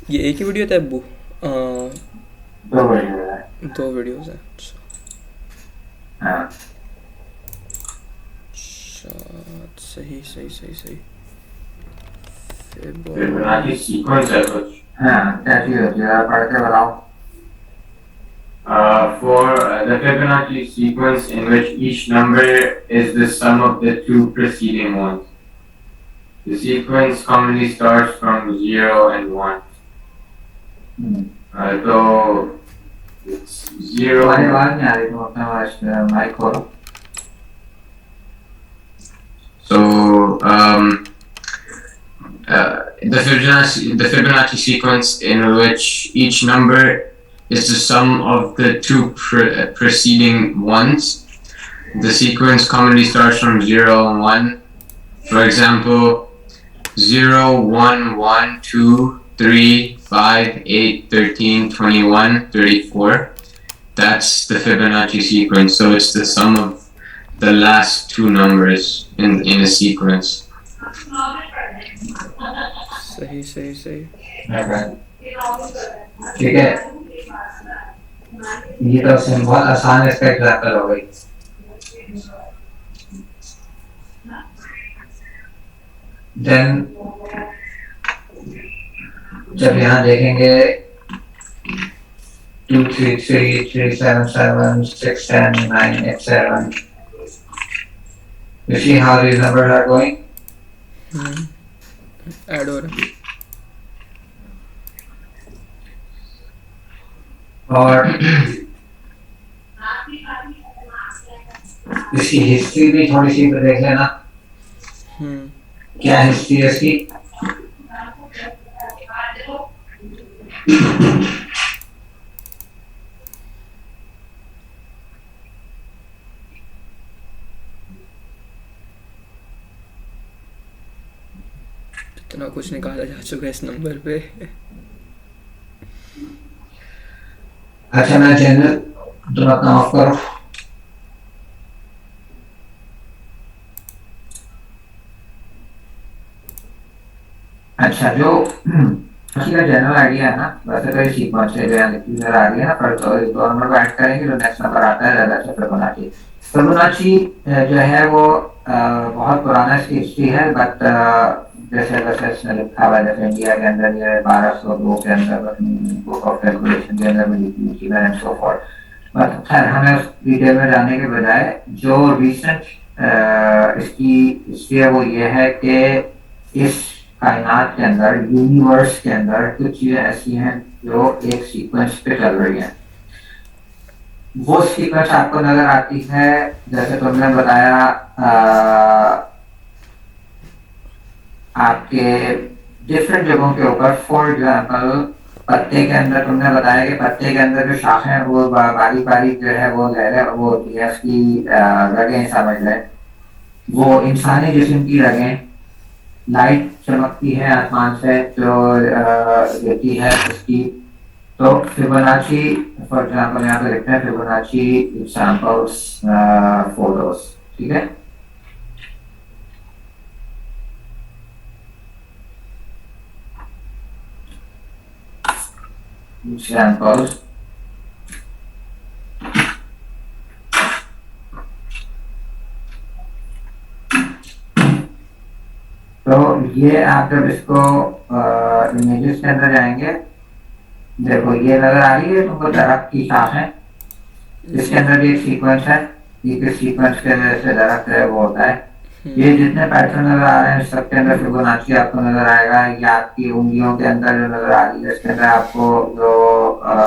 ये एक ही वीडियो था अब्बू? दो वीडियो है। दो वीडियोस हैं, अच्छा। हाँ। अच्छा, सही सही सही सही। फिबोनाची सीक्वेंस है कुछ। हाँ, क्या चीज होती है, आप पढ़ के बताओ। For the Fibonacci sequence in which each number is the sum of the two preceding ones. The sequence commonly starts from 0 and 1. So it's 0. तुम्हारी आवाज नहीं आ रही, तुम अपना माइक खोलो। So the Fibonacci sequence in which each number is the sum of the two preceding ones. The sequence commonly starts from 0 and 1. For example, 0, 1, 1, 2, 3, 5, 8, 13, 21, 34. That's the Fibonacci sequence. So it's the sum of the last two numbers in a sequence. सही सही सही। ठीक है, ये तो बहुत आसान इसका एग्जाम्पल हो गई। देन जब यहाँ देखेंगे 2, 3, 3, 3, 7, 7, 6, 10, 9, 8, 7. You see how these numbers are going? Add हो रहा है। और इसकी हिस्ट्री भी थोड़ी सी देख लेना। क्या हिस्ट्री है इसकी? इतना कुछ निकाला जा चुका है इस नंबर पे। अच्छा, मैं चैनल तुम अपना ऑफ करो। अच्छा, जो उसकी का जनरल आइडिया है ना, वैसे तो ये सीक्वेंस है जो यहाँ नंबर आ रही है ना, पर तो इस दो नंबर को ऐड करेंगे तो नेक्स्ट नंबर आता है ज्यादा से फिबोनाची। फिबोनाची जो है वो बहुत पुराना इसकी हिस्ट्री है, बट जैसे वैसे इसमें लिखा हुआ है, जैसे इंडिया के अंदर ये 1202 के अंदर बुक ऑफ कैलकुलेशन के अंदर भी लिखी हुई एंड सो फॉर। बट खैर, हमें उस डिटेल में जाने के बजाय जो रिसेंट इसकी हिस्ट्री है वो ये है कि इस कायनात के अंदर, यूनिवर्स के अंदर कुछ चीजें ऐसी हैं जो एक सीक्वेंस पे चल रही हैं। वो सीक्वेंस आपको नजर आती है, जैसे तुमने बताया आपके डिफरेंट जगहों के ऊपर। फॉर एग्जाम्पल, पत्ते के अंदर तुमने बताया कि पत्ते के अंदर जो शाखें हैं वो बारीक बारीक जो है वो लहरें वो होती है, उसकी रगें समझ लें। वो इंसानी जिस्म की रगें, लाइट चमकती है आसमान से जो देती है उसकी। तो फिबोनाची, फॉर एग्जांपल यहाँ पे लिखते हैं फिबोनाची एग्जांपल्स फोटोज। ठीक है, एग्जांपल्स। तो ये आप जब इसको इमेजेस के अंदर जाएंगे, देखो ये नजर आ रही है तुमको दरख्त की शाखें, इसके अंदर भी एक सीक्वेंस है। ये किस सीक्वेंस के वजह से दरख्त है वो होता है। ये जितने पैटर्न नजर आ रहे हैं सबके अंदर फिबोनाची आपको नजर आएगा। ये आपकी उंगलियों के अंदर जो नजर आ रही है इसके अंदर आपको जो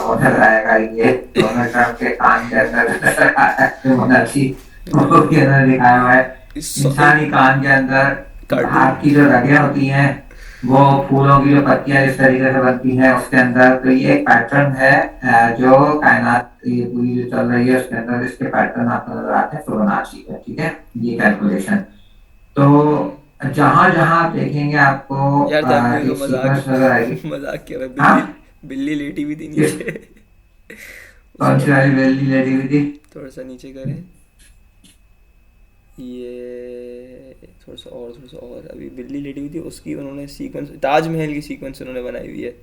वो नजर आएगा, ये डोनाल्ड ट्रंप के कान के अंदर नजर आ रहा है फिबोनाची, वो के अंदर दिखाया हुआ है। इंसानी कान के अंदर कार्टून। हाथ की जो रगें होती हैं, वो फूलों की जो पत्तियां जिस तरीके से बनती हैं उसके अंदर। तो ये एक पैटर्न है जो कायनात ये पूरी जो चल रही है उसके अंदर इसके पैटर्न आपको नजर आते हैं फिबोनाची के। ठीक है, ये कैलकुलेशन। तो जहां जहां आप देखेंगे आपको यार तैमूर को एक मजाक सीक्वेंस नजर आएगी। मजाक किया भाई। हाँ, बिल्ली बिल्ली लेटी हुई थी किस नीचे। कौन उसको सी वाली बिल्ली लेटी हुई थी? थोड़ा सा नीचे करें, ये थोड़ा सा और अभी बिल्ली लेटी हुई थी उसकी उन्होंने सीक्वेंस, ताजमहल की सीक्वेंस उन्होंने बनाई हुई है।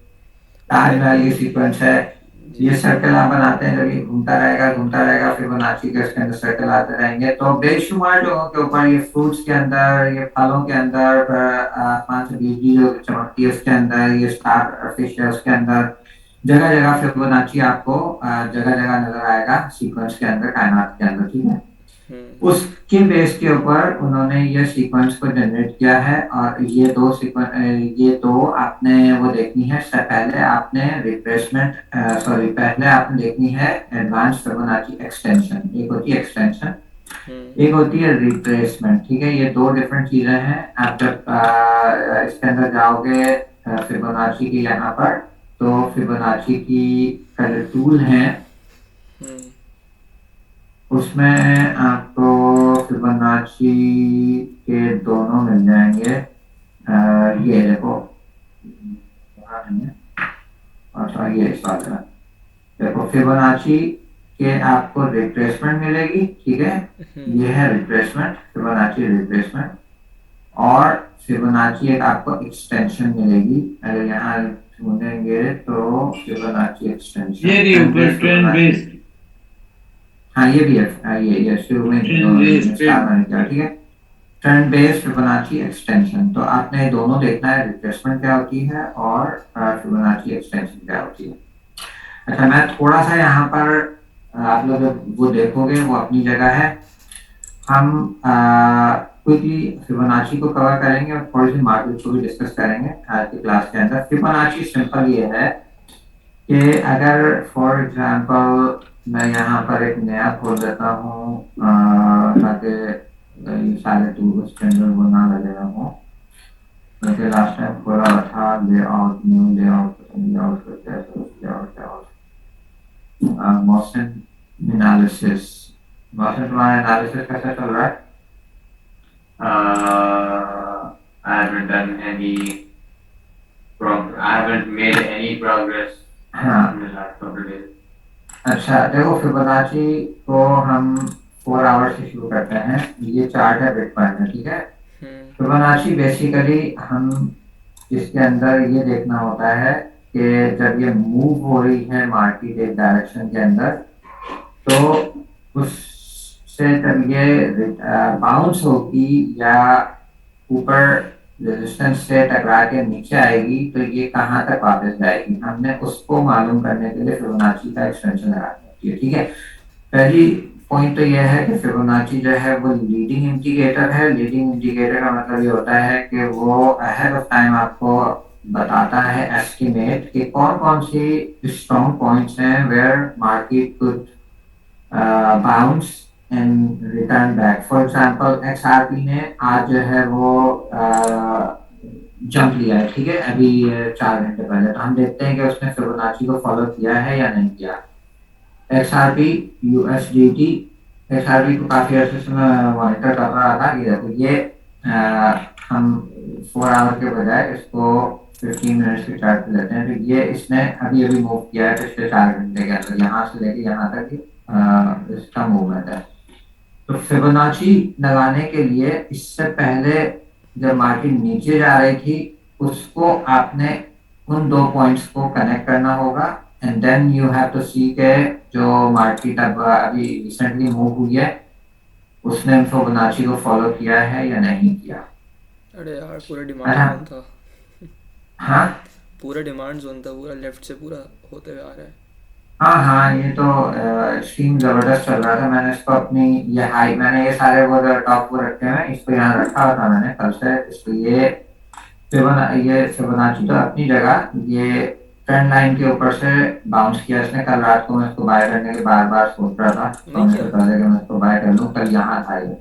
ताजमहल ये सीक्वेंस है, ये सर्कल आप बनाते हैं, जब ये घूमता रहेगा, फिबोनाची के उसके अंदर सर्कल आते रहेंगे। तो बेशुमार जगहों के ऊपर, ये फ्रूट्स के अंदर, ये फलों के अंदर, आसमान से बिजली जो चमकती है उसके अंदर, ये स्टार फिश है उसके अंदर, जगह जगह फिबोनाची आपको जगह जगह नजर आएगा सीक्वेंस के अंदर, कायनात के अंदर, ठीक है। उसके बेस के ऊपर उन्होंने ये सीक्वेंस को जनरेट किया है, और ये दो आपने वो देखनी है। पहले आपने पहले आपने देखनी है एडवांस फिबोनाची एक्सटेंशन। एक होती है एक्सटेंशन, एक होती है रिप्लेसमेंट, ठीक है। ये दो डिफरेंट चीजें हैं। आप जब इसके अंदर जाओगे फिबोनाची के यहाँ पर, तो फिबोनाची की का जो टूल है उसमें आपको फिबोनाची के दोनों मिल जाएंगे। ये देखो, अच्छा ये इस बात है, देखो फिबोनाची के आपको रिट्रेसमेंट मिलेगी, ठीक है। ये है रिट्रेसमेंट, फिबोनाची रिट्रेसमेंट। और फिबोनाची एक आपको एक्सटेंशन मिलेगी। अगर यहाँ ढूंढेंगे तो फिबोनाची एक्सटेंशन, ये ऊपर ट्रेंड बेस्ड, हाँ ये भी है, ये शुरू में स्टार मैंने किया, ठीक है। ट्रेंड बेस्ड फिबोनाची एक्सटेंशन, तो आपने दोनों देखना है, रिट्रेसमेंट क्या होती है और फिबोनाची एक्सटेंशन क्या होती है। अच्छा, मैं थोड़ा सा यहाँ पर आप लोग वो देखोगे वो अपनी जगह है। हम क्विकली फिबोनाची को कवर करेंगे और थोड़ी सी मार्केट को भी डिस्कस करेंगे आज की क्लास के अंदर। फिबोनाची सिंपल ये है कि अगर फॉर एग्जांपल मैं यहाँ पर एक नया खोल देता हूँ ताकि सारे टूल्स के अंदर वो ना लगेगा हो, वैसे लास्ट टाइम खोला था layout, new layout motion analysis. Motion तुम्हारा एनालिसिस कैसा चल रहा है? I haven't done any I haven't made any progress in the last couple of days. अच्छा देखो, फिबोनाची को हम 4 आवर्स से शुरू करते हैं। ये चार्ट है बिटकॉइन में, ठीक है। फिबोनाची बेसिकली हम इसके अंदर ये देखना होता है कि जब ये मूव हो रही है मार्केट एक डायरेक्शन के अंदर, तो उससे जब ये बाउंस होगी या ऊपर रेजिस्टेंस से टकरा के नीचे आएगी, तो ये कहाँ तक वापस जाएगी, हमने उसको मालूम करने के लिए फिबोनाची का एक्सटेंशन लगानी है, ठीक है। पहली पॉइंट तो यह है कि फिबोनाची जो है वो लीडिंग इंडिकेटर है। लीडिंग इंडिकेटर का मतलब ये होता है कि वो अहेड ऑफ टाइम आपको बताता है एस्टिमेट कि कौन कौन सी स्ट्रॉन्ग पॉइंट्स हैं where market could bounce and return back. For example XRP ने आज जो है वो जंप लिया है, ठीक है, अभी 4 घंटे पहले। तो हम देखते हैं कि उसने फिबोनाची को फॉलो किया है या नहीं किया। XRP USDT, XRP को काफी अर्से से मैं मॉनिटर कर रहा था कि देखो ये हम 4 आवर के बजाय इसको 15 मिनट्स के चार्ट पे लेते हैं। तो ये इसने अभी अभी मूव किया है पिछले 4 घंटे के अंदर, यहाँ से लेके यहाँ तक इसका मूवमेंट है। तो फिबोनाची लगाने के लिए इससे पहले जब मार्केट नीचे जा रही थी, उसको आपने उन 2 पॉइंट्स को कनेक्ट करना होगा, and then you have to see के जो मार्केट अब अभी रिसेंटली मूव हुई है उसने फिबोनाची को फॉलो किया है या नहीं किया। अरे यार पूरा डिमांड जोन था। हाँ पूरा डिमांड जोन था, पूरा लेफ्ट से पूरा होते हुए आ रहा है। हाँ ये तो एक्सट्रीम जबरदस्त चल रहा था। मैंने इसको अपनी ये हाई, मैंने ये सारे वो टॉप को रखे हुए, इसको यहाँ रखा हुआ था मैंने कल से। इसको ये फिबोनाची तो अपनी जगह, ये ट्रेंड लाइन के ऊपर से बाउंस किया इसने। कल रात को मैं इसको बाय करने के बार बार सोच रहा था सोने से पहले कि मैं इसको बाय कर लूँ। कल यहाँ था ये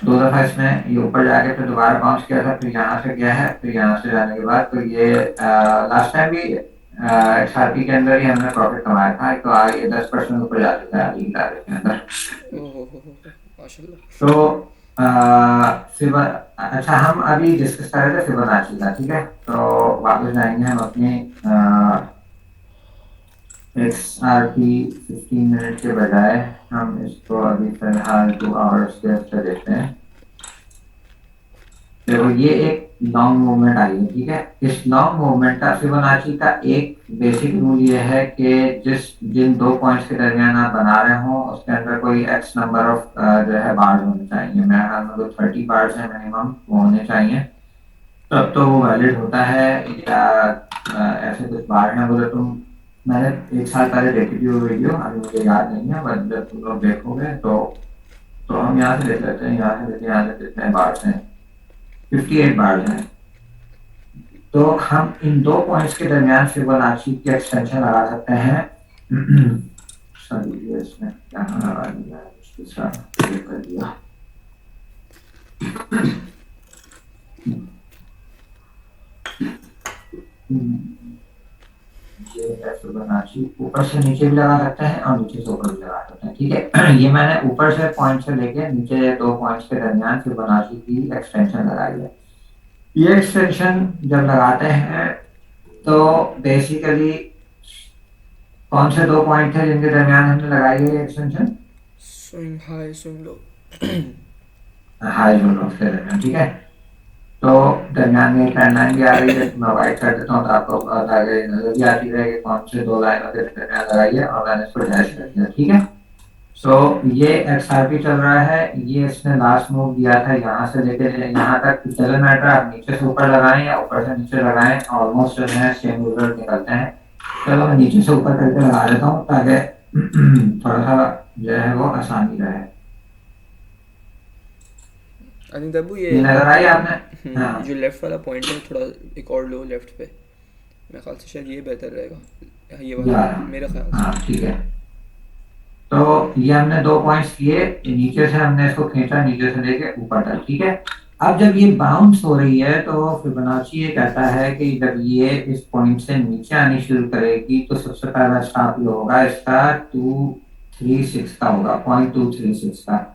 2 दफा इसने ये ऊपर जाके फिर दोबारा बाउंस किया था, फिर यहाँ से गया है, फिर यहाँ से जाने के बाद तो ये लास्ट टाइम भी XRP के अंदर ही हमने प्रॉफिट कमाया था। तो ये 10% ऊपर जा चुका है अभी की तारीख के अंदर। तो अच्छा, हम अभी डिस्कस कर रहे थे फिबोनाची का, ठीक है। तो वापस जाएंगे हम अपने XRP 15 मिनट के बजाय हम इसको अभी फिलहाल 2 आवर्स के अंदर देखते हैं। देखो ये एक लॉन्ग मूवमेंट आई है, ठीक है। इस लॉन्ग मूवमेंट का फिबोनाची का एक बेसिक रूल ये है कि जिन दो पॉइंट्स के दरमियान आप बना रहे हो उसके अंदर कोई एक्स नंबर ऑफ जो है बार्स होने चाहिए। मेरे ख्याल में कोई 30 बार्स है मिनिमम, वो होने चाहिए, तब तो वो वैलिड होता है। या ऐसे कुछ बार हैं बोले तुम, मैंने एक साल पहले देखी थी वो वीडियो, अभी मुझे याद नहीं है, बट जब तुम लोग देखोगे तो हम यहाँ से देख लेते हैं, यहाँ से देखते हैं बार्स हैं, 58 बार्स हैं। तो हम इन दो पॉइंट्स के दरमियान फिबोनाची की एक्सटेंशन लगा सकते हैं। सॉरी, ये इसमें यहाँ लगा दिया है, दूसरा कर दिया। ये है फिबोनाची, ऊपर से नीचे भी लगा सकते हैं और नीचे से ऊपर भी लगा सकते हैं, ठीक है। ये मैंने ऊपर से पॉइंट से लेके नीचे दो पॉइंट्स के दरमियान फिबोनाची की एक्सटेंशन लगाई है। ये एक्सटेंशन जब लगाते हैं तो बेसिकली कौन से दो पॉइंट थे जिनके दरमियान हमने लगाई है extension? Swing high swing low. High low low के दरमियान, ठीक है। तो दरमियान में ट्रेंड लाइन भी आ रही है, मैं वाइट कर देता हूँ तो आपको आगे नजर भी आती रहेगी कौन से दो लाइनों के दरमियान लगाई है, और मैंने इसको डैश कर दिया, ठीक है। तो ये एक्सआरपी चल रहा है, ये इसने लास्ट मूव दिया था यहाँ से लेकर यहाँ तक, चले मैटर आप नीचे से ऊपर लगाएं या ऊपर से नीचे लगाएं, ऑलमोस्ट जो है सेम रिजल्ट निकलते हैं। चलो मैं नीचे से ऊपर करके लगा देता हूँ ताकि थोड़ा सा जो है वो आसानी रहे। अनिल तब्बू ये नजर आई आपने? हाँ। जो लेफ्ट वाला पॉइंट है थोड़ा एक और लो लेफ्ट पे, मेरे ख्याल से शायद ये बेहतर रहेगा, ये वाला मेरा ख्याल से। हाँ ठीक है। तो ये हमने दो पॉइंट्स किए, नीचे से हमने इसको खींचा, नीचे से लेके ऊपर तक, ठीक है। अब जब ये बाउंस हो रही है तो फिबोनाची ये कहता है कि जब ये इस पॉइंट से नीचे आनी शुरू करेगी तो सबसे पहला स्टॉप ये होगा इसका 236 का होगा, 0.236 का।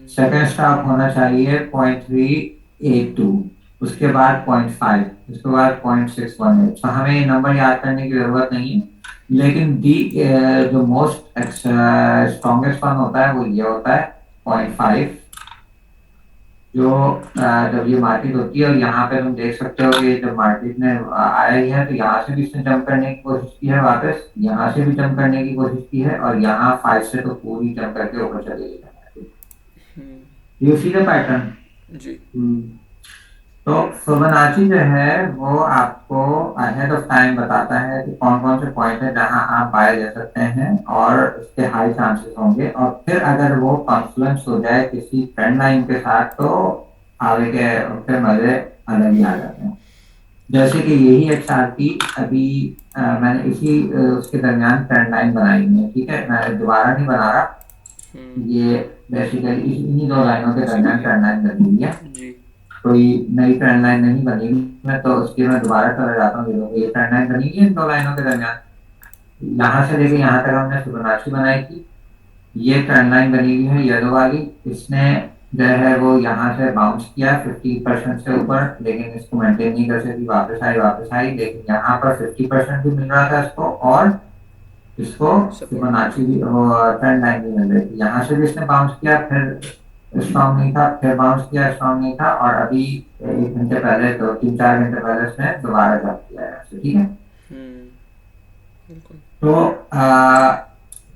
सेकेंड स्टॉप होना चाहिए 0.382, उसके बाद 0.5, उसके बाद 0.618। तो हमें ये नंबर याद करने की जरूरत नहीं है, लेकिन डी जो मोस्ट स्ट्रॉन्गेस्ट वन होता है वो ये होता है 0.5, जो जब ये मार्केट होती है। और यहाँ पे तुम देख सकते हो कि जब मार्केट में आया है तो यहाँ से भी इसने जंप करने की कोशिश की है, वापस यहाँ से भी जंप करने की कोशिश की है, और यहाँ 5 से तो पूरी जंप करके ऊपर चले गई। यू सी द पैटर्न जी। तो फिबोनाची जो है वो आपको अहेड ऑफ टाइम बताता है कि कौन कौन से पॉइंट है जहां आप बाय ले सकते हैं और उसके हाई चांसेस होंगे, और फिर अगर वो कॉन्फ्लुएंस हो जाए किसी ट्रेंड लाइन के साथ तो आगे के फिर मजे अलग ही आ जाते हैं। जैसे कि यही XRP अभी मैंने इसी उसके दरमियान ट्रेंड लाइन बनाई है, ठीक है, मैं दोबारा नहीं बना रहा, ये बेसिकली इन्हीं दो लाइनों के दरमियान ट्रेंड लाइन बनी हुई है, कोई नई ट्रेंड लाइन नहीं बनी। मैं तो उसकी मैं दोबारा चला जाता हूँ, ये ट्रेंड लाइन बनी है इन दो लाइनों के दरमियान, यहाँ से लेके यहाँ तक हमने फिबोनाची बनाई थी। ये ट्रेंड लाइन बनी हुई है येलो वाली, इसने जो है वो यहाँ से बाउंस किया 50% से ऊपर, लेकिन इसको मेंटेन नहीं कर सकी, वापस आई, लेकिन यहाँ पर 50% भी मिल रहा था इसको, और इसको फिबोनाची भी ट्रेंड लाइन भी मिल रही थी। यहाँ से भी इसने बाउंस किया, फिर स्ट्रॉन्ग नहीं था, फिर बाउंस किया, स्ट्रॉन्ग नहीं था, और अभी 1 घंटे पहले तो 3-4 घंटे पहले इसने दोबारा जंप किया है, ठीक है। तो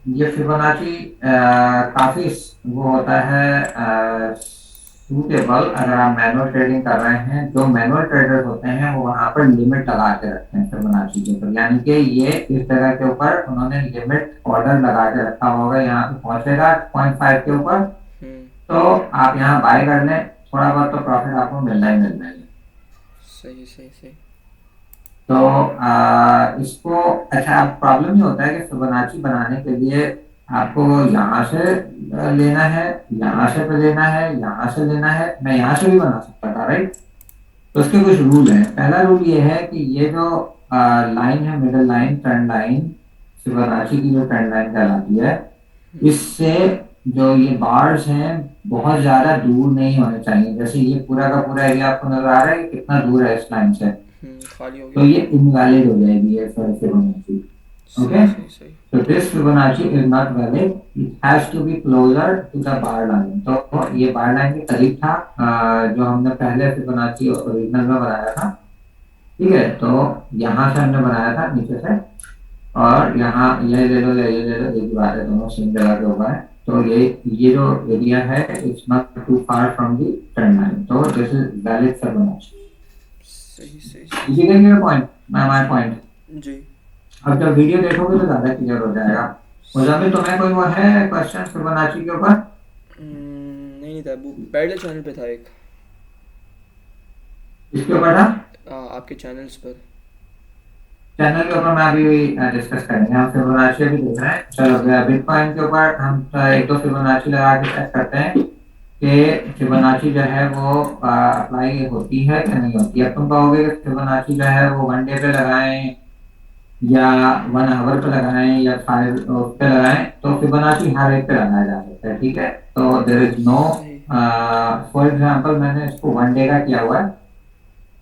ये फिबोनाची काफी वो होता है सूटेबल अगर आप मैनुअल ट्रेडिंग कर रहे हैं। जो मैनुअल ट्रेडर्स होते हैं वो वहां पर लिमिट लगा के रखते हैं फिबोनाची के ऊपर, यानी कि ये इस जगह के ऊपर उन्होंने लिमिट ऑर्डर लगा के रखा होगा, यहाँ पे पहुंचेगा 0.5 के ऊपर, तो आप यहाँ बाय कर लें, थोड़ा बहुत तो प्रॉफिट आपको मिलना ही मिलना है। सही। तो इसको अच्छा प्रॉब्लम ये होता है कि फिबोनाची बनाने के लिए आपको यहाँ से लेना है, यहाँ से भी लेना है, यहाँ से लेना है, मैं यहाँ से भी बना सकता था, राइट। तो उसके कुछ रूल हैं। पहला रूल ये है कि ये जो लाइन है, middle line, trend line, Fibonacci की जो ट्रेंड लाइन कहलाती है, इससे जो ये बार्स हैं बहुत ज्यादा दूर नहीं होने चाहिए। जैसे ये पूरा का पूरा एरिया आपको नजर आ रहा है कि कितना दूर है इस लाइन से, खाली हो गया, तो ये इनवैलिड हो जाएगी ये फिबोनाची। सही सही सही। So this Fibonacci is not valid. It has to be closer to the bar line. तो ये bar line के करीब था जो हमने पहले Fibonacci ओरिजिनल में बनाया था, ठीक है। तो यहाँ से हमने बनाया था नीचे से, और यहाँ ये ले लो या ये ले लो, एक ही बात है, दोनों सेम जगह पे होगा है। तो ये जो एरिया है, it's not too far from the trend line, तो दिस इज वैलिड फिबोनाची। सही सही इसी के लिए पॉइंट, माय पॉइंट। जी। अब जब वीडियो देखोगे तो ज्यादा क्लियर हो जाएगा। मुझे तुम्हें कोई वो है क्वेश्चन फिबोनाची के ऊपर? नहीं नहीं था, वो पहले चैनल पे था एक। इसके ऊपर था आपके चैनल्स पर। चैनल के ऊपर मैं अभी डिस्कस करेंगे। हम फिबोनाची भी देख रहे हैं। चलो बिटकॉइन के ऊपर हम एक दो फिबोनाची लगा के चेक करते हैं कि फिबोनाची जो है वो अप्लाई होती है या नहीं होती। अब तुम कहोगे कि फिबोनाची जो है वो 1 डे पे लगाएं या 1 आवर पे लगाएं या 5 पे लगाएं, तो फिबोनाची हर एक पे लगाया जा सकता है, ठीक है। तो there is no, for example मैंने इसको 1 डे का किया हुआ है,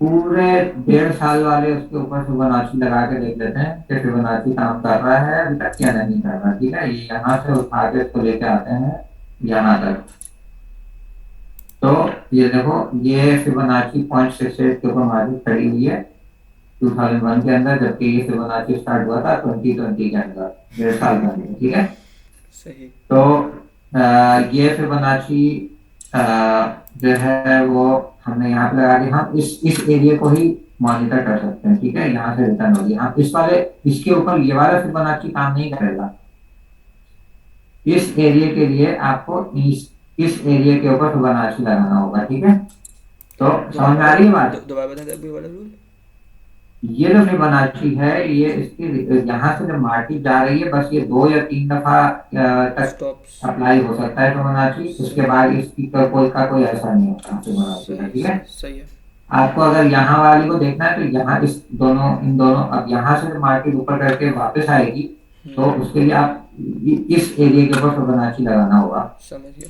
पूरे 1.5 साल वाले उसके ऊपर फिबोनाची लगा के देख लेते हैं कि फिबोनाची काम कर रहा है अभी तक या नहीं कर रहा, ठीक है। ये यहाँ से उठा के इसको लेके आते हैं यहाँ तक। तो ये देखो, ये फिबोनाची 0.68 के ऊपर मार्केट खड़ी हुई है 2001 के अंदर, जबकि ये फिबोनाची स्टार्ट हुआ था 2020 के अंदर, 1.5 साल के अंदर, ठीक है। सही। तो ये फिबोनाची जो है वो हमने यहाँ पे लगा दी। हम इस एरिया को ही मॉनिटर कर सकते हैं, ठीक है। यहाँ से रिटर्न होगी, हम इस वाले, इसके ऊपर ये वाला फिबोनाची काम नहीं करेगा। इस एरिया के लिए आपको इस एरिया के ऊपर फिबोनाची लगाना होगा, ठीक है। तो समझ में आ रही है बात? दोबारा बता दे वाला रूल। ये जो फिबोनाची है, ये इसकी यहाँ से जब मार्केट जा रही है, बस ये 2 या 3 दफा तक अप्लाई हो सकता है फिबोनाची। उसके बाद इसकी कोई ऐसा नहीं होता फिबोनाची का, ठीक है। सही है। आपको अगर यहाँ वाली को देखना है तो यहाँ इन दोनों, अब यहाँ से जब मार्केट ऊपर करके वापस आएगी तो उसके लिए आप इस एरिया के ऊपर फिबोनाची लगाना होगा। समझ गया।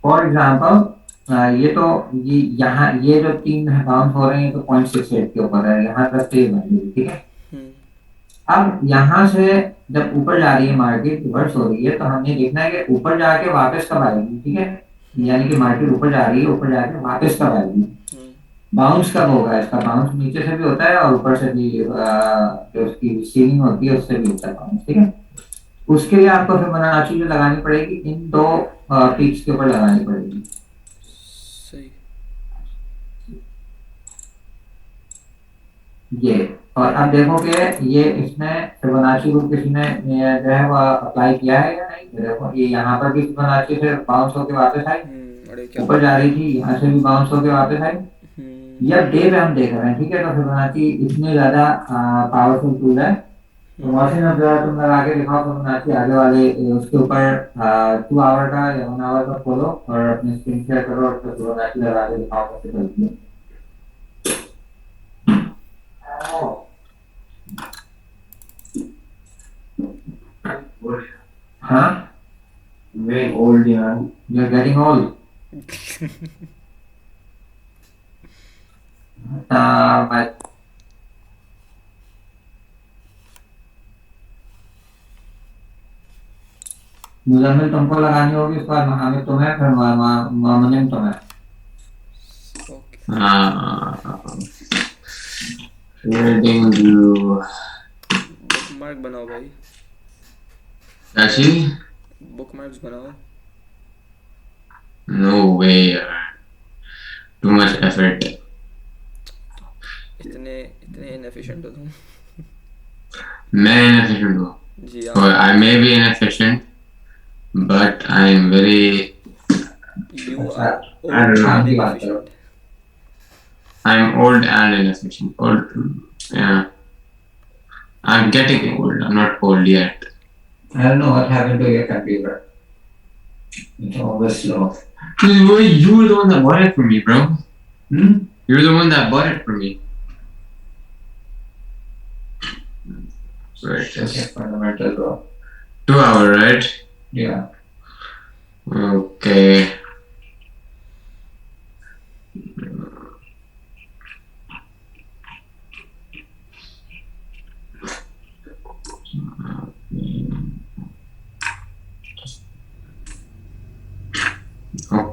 फॉर एग्जाम्पल ये तो यहाँ ये जो 3 बाउंस हो रहे हैं तो 0.68 के ऊपर है, यहाँ तक स्टेज बन गई, ठीक है। अब यहाँ से जब ऊपर जा रही है मार्केट, रिवर्स हो रही है, तो हमने देखना है कि ऊपर जाके वापस कब आएगी, ठीक है। यानी कि मार्केट ऊपर जा रही है, ऊपर जाके वापस कब आएगी, बाउंस कब होगा इसका। बाउंस नीचे से भी होता है और ऊपर से भी जो उसकी रिसीविंग होती है उससे भी होता है बाउंस, ठीक है। उसके लिए आपको फिबोनाची जो लगानी पड़ेगी, इन दो पीक्स के ऊपर लगानी पड़ेगी। सही। ये, और अब देखो कि ये इसमें फिबोनाची रूल किसी ने जो है वो अप्लाई किया है या नहीं। देखो ये यहाँ पर भी फिबोनाची से बाउंस होके वापस आई, ऊपर जा रही थी, यहाँ से भी बाउंस होके वापस आई। या डे पे हम देख रहे हैं, ठीक है। तो फिबोनाची इतनी ज्यादा पावरफुल टूल है। तो मशीन अब जरा तुम लगा के दिखाओ फिबोनाची आगे वाले उसके ऊपर 2 आवर का या 1 आवर का खोलो और अपनी स्क्रीन शेयर करो और फिबोनाची लगा के दिखाओ कैसे चलती है। Huh? Very old, yeah. You're getting old. But Muzammil तुमको लगानी होगी इस बार, हमें तुम्हें, फिर मुनिम तुम्हें। बुकमार्क बनाओ भाई। Actually? बुकमार्क्स बनाओ। No way, too much effort. इतने इनएफिशिएंट हो तुम। मैं inefficient हूँ। जी हाँ। Or I may be inefficient, but I am very. You are old and inefficient. I am old and inefficient. Old, yeah. I'm getting old. I'm not old yet. I don't know what happened to your computer. It's always slow. You were the one that bought it for me, bro. You're the one that bought it for me. Right. Okay, fundamental, bro. 2 hour, right? Yeah. Okay.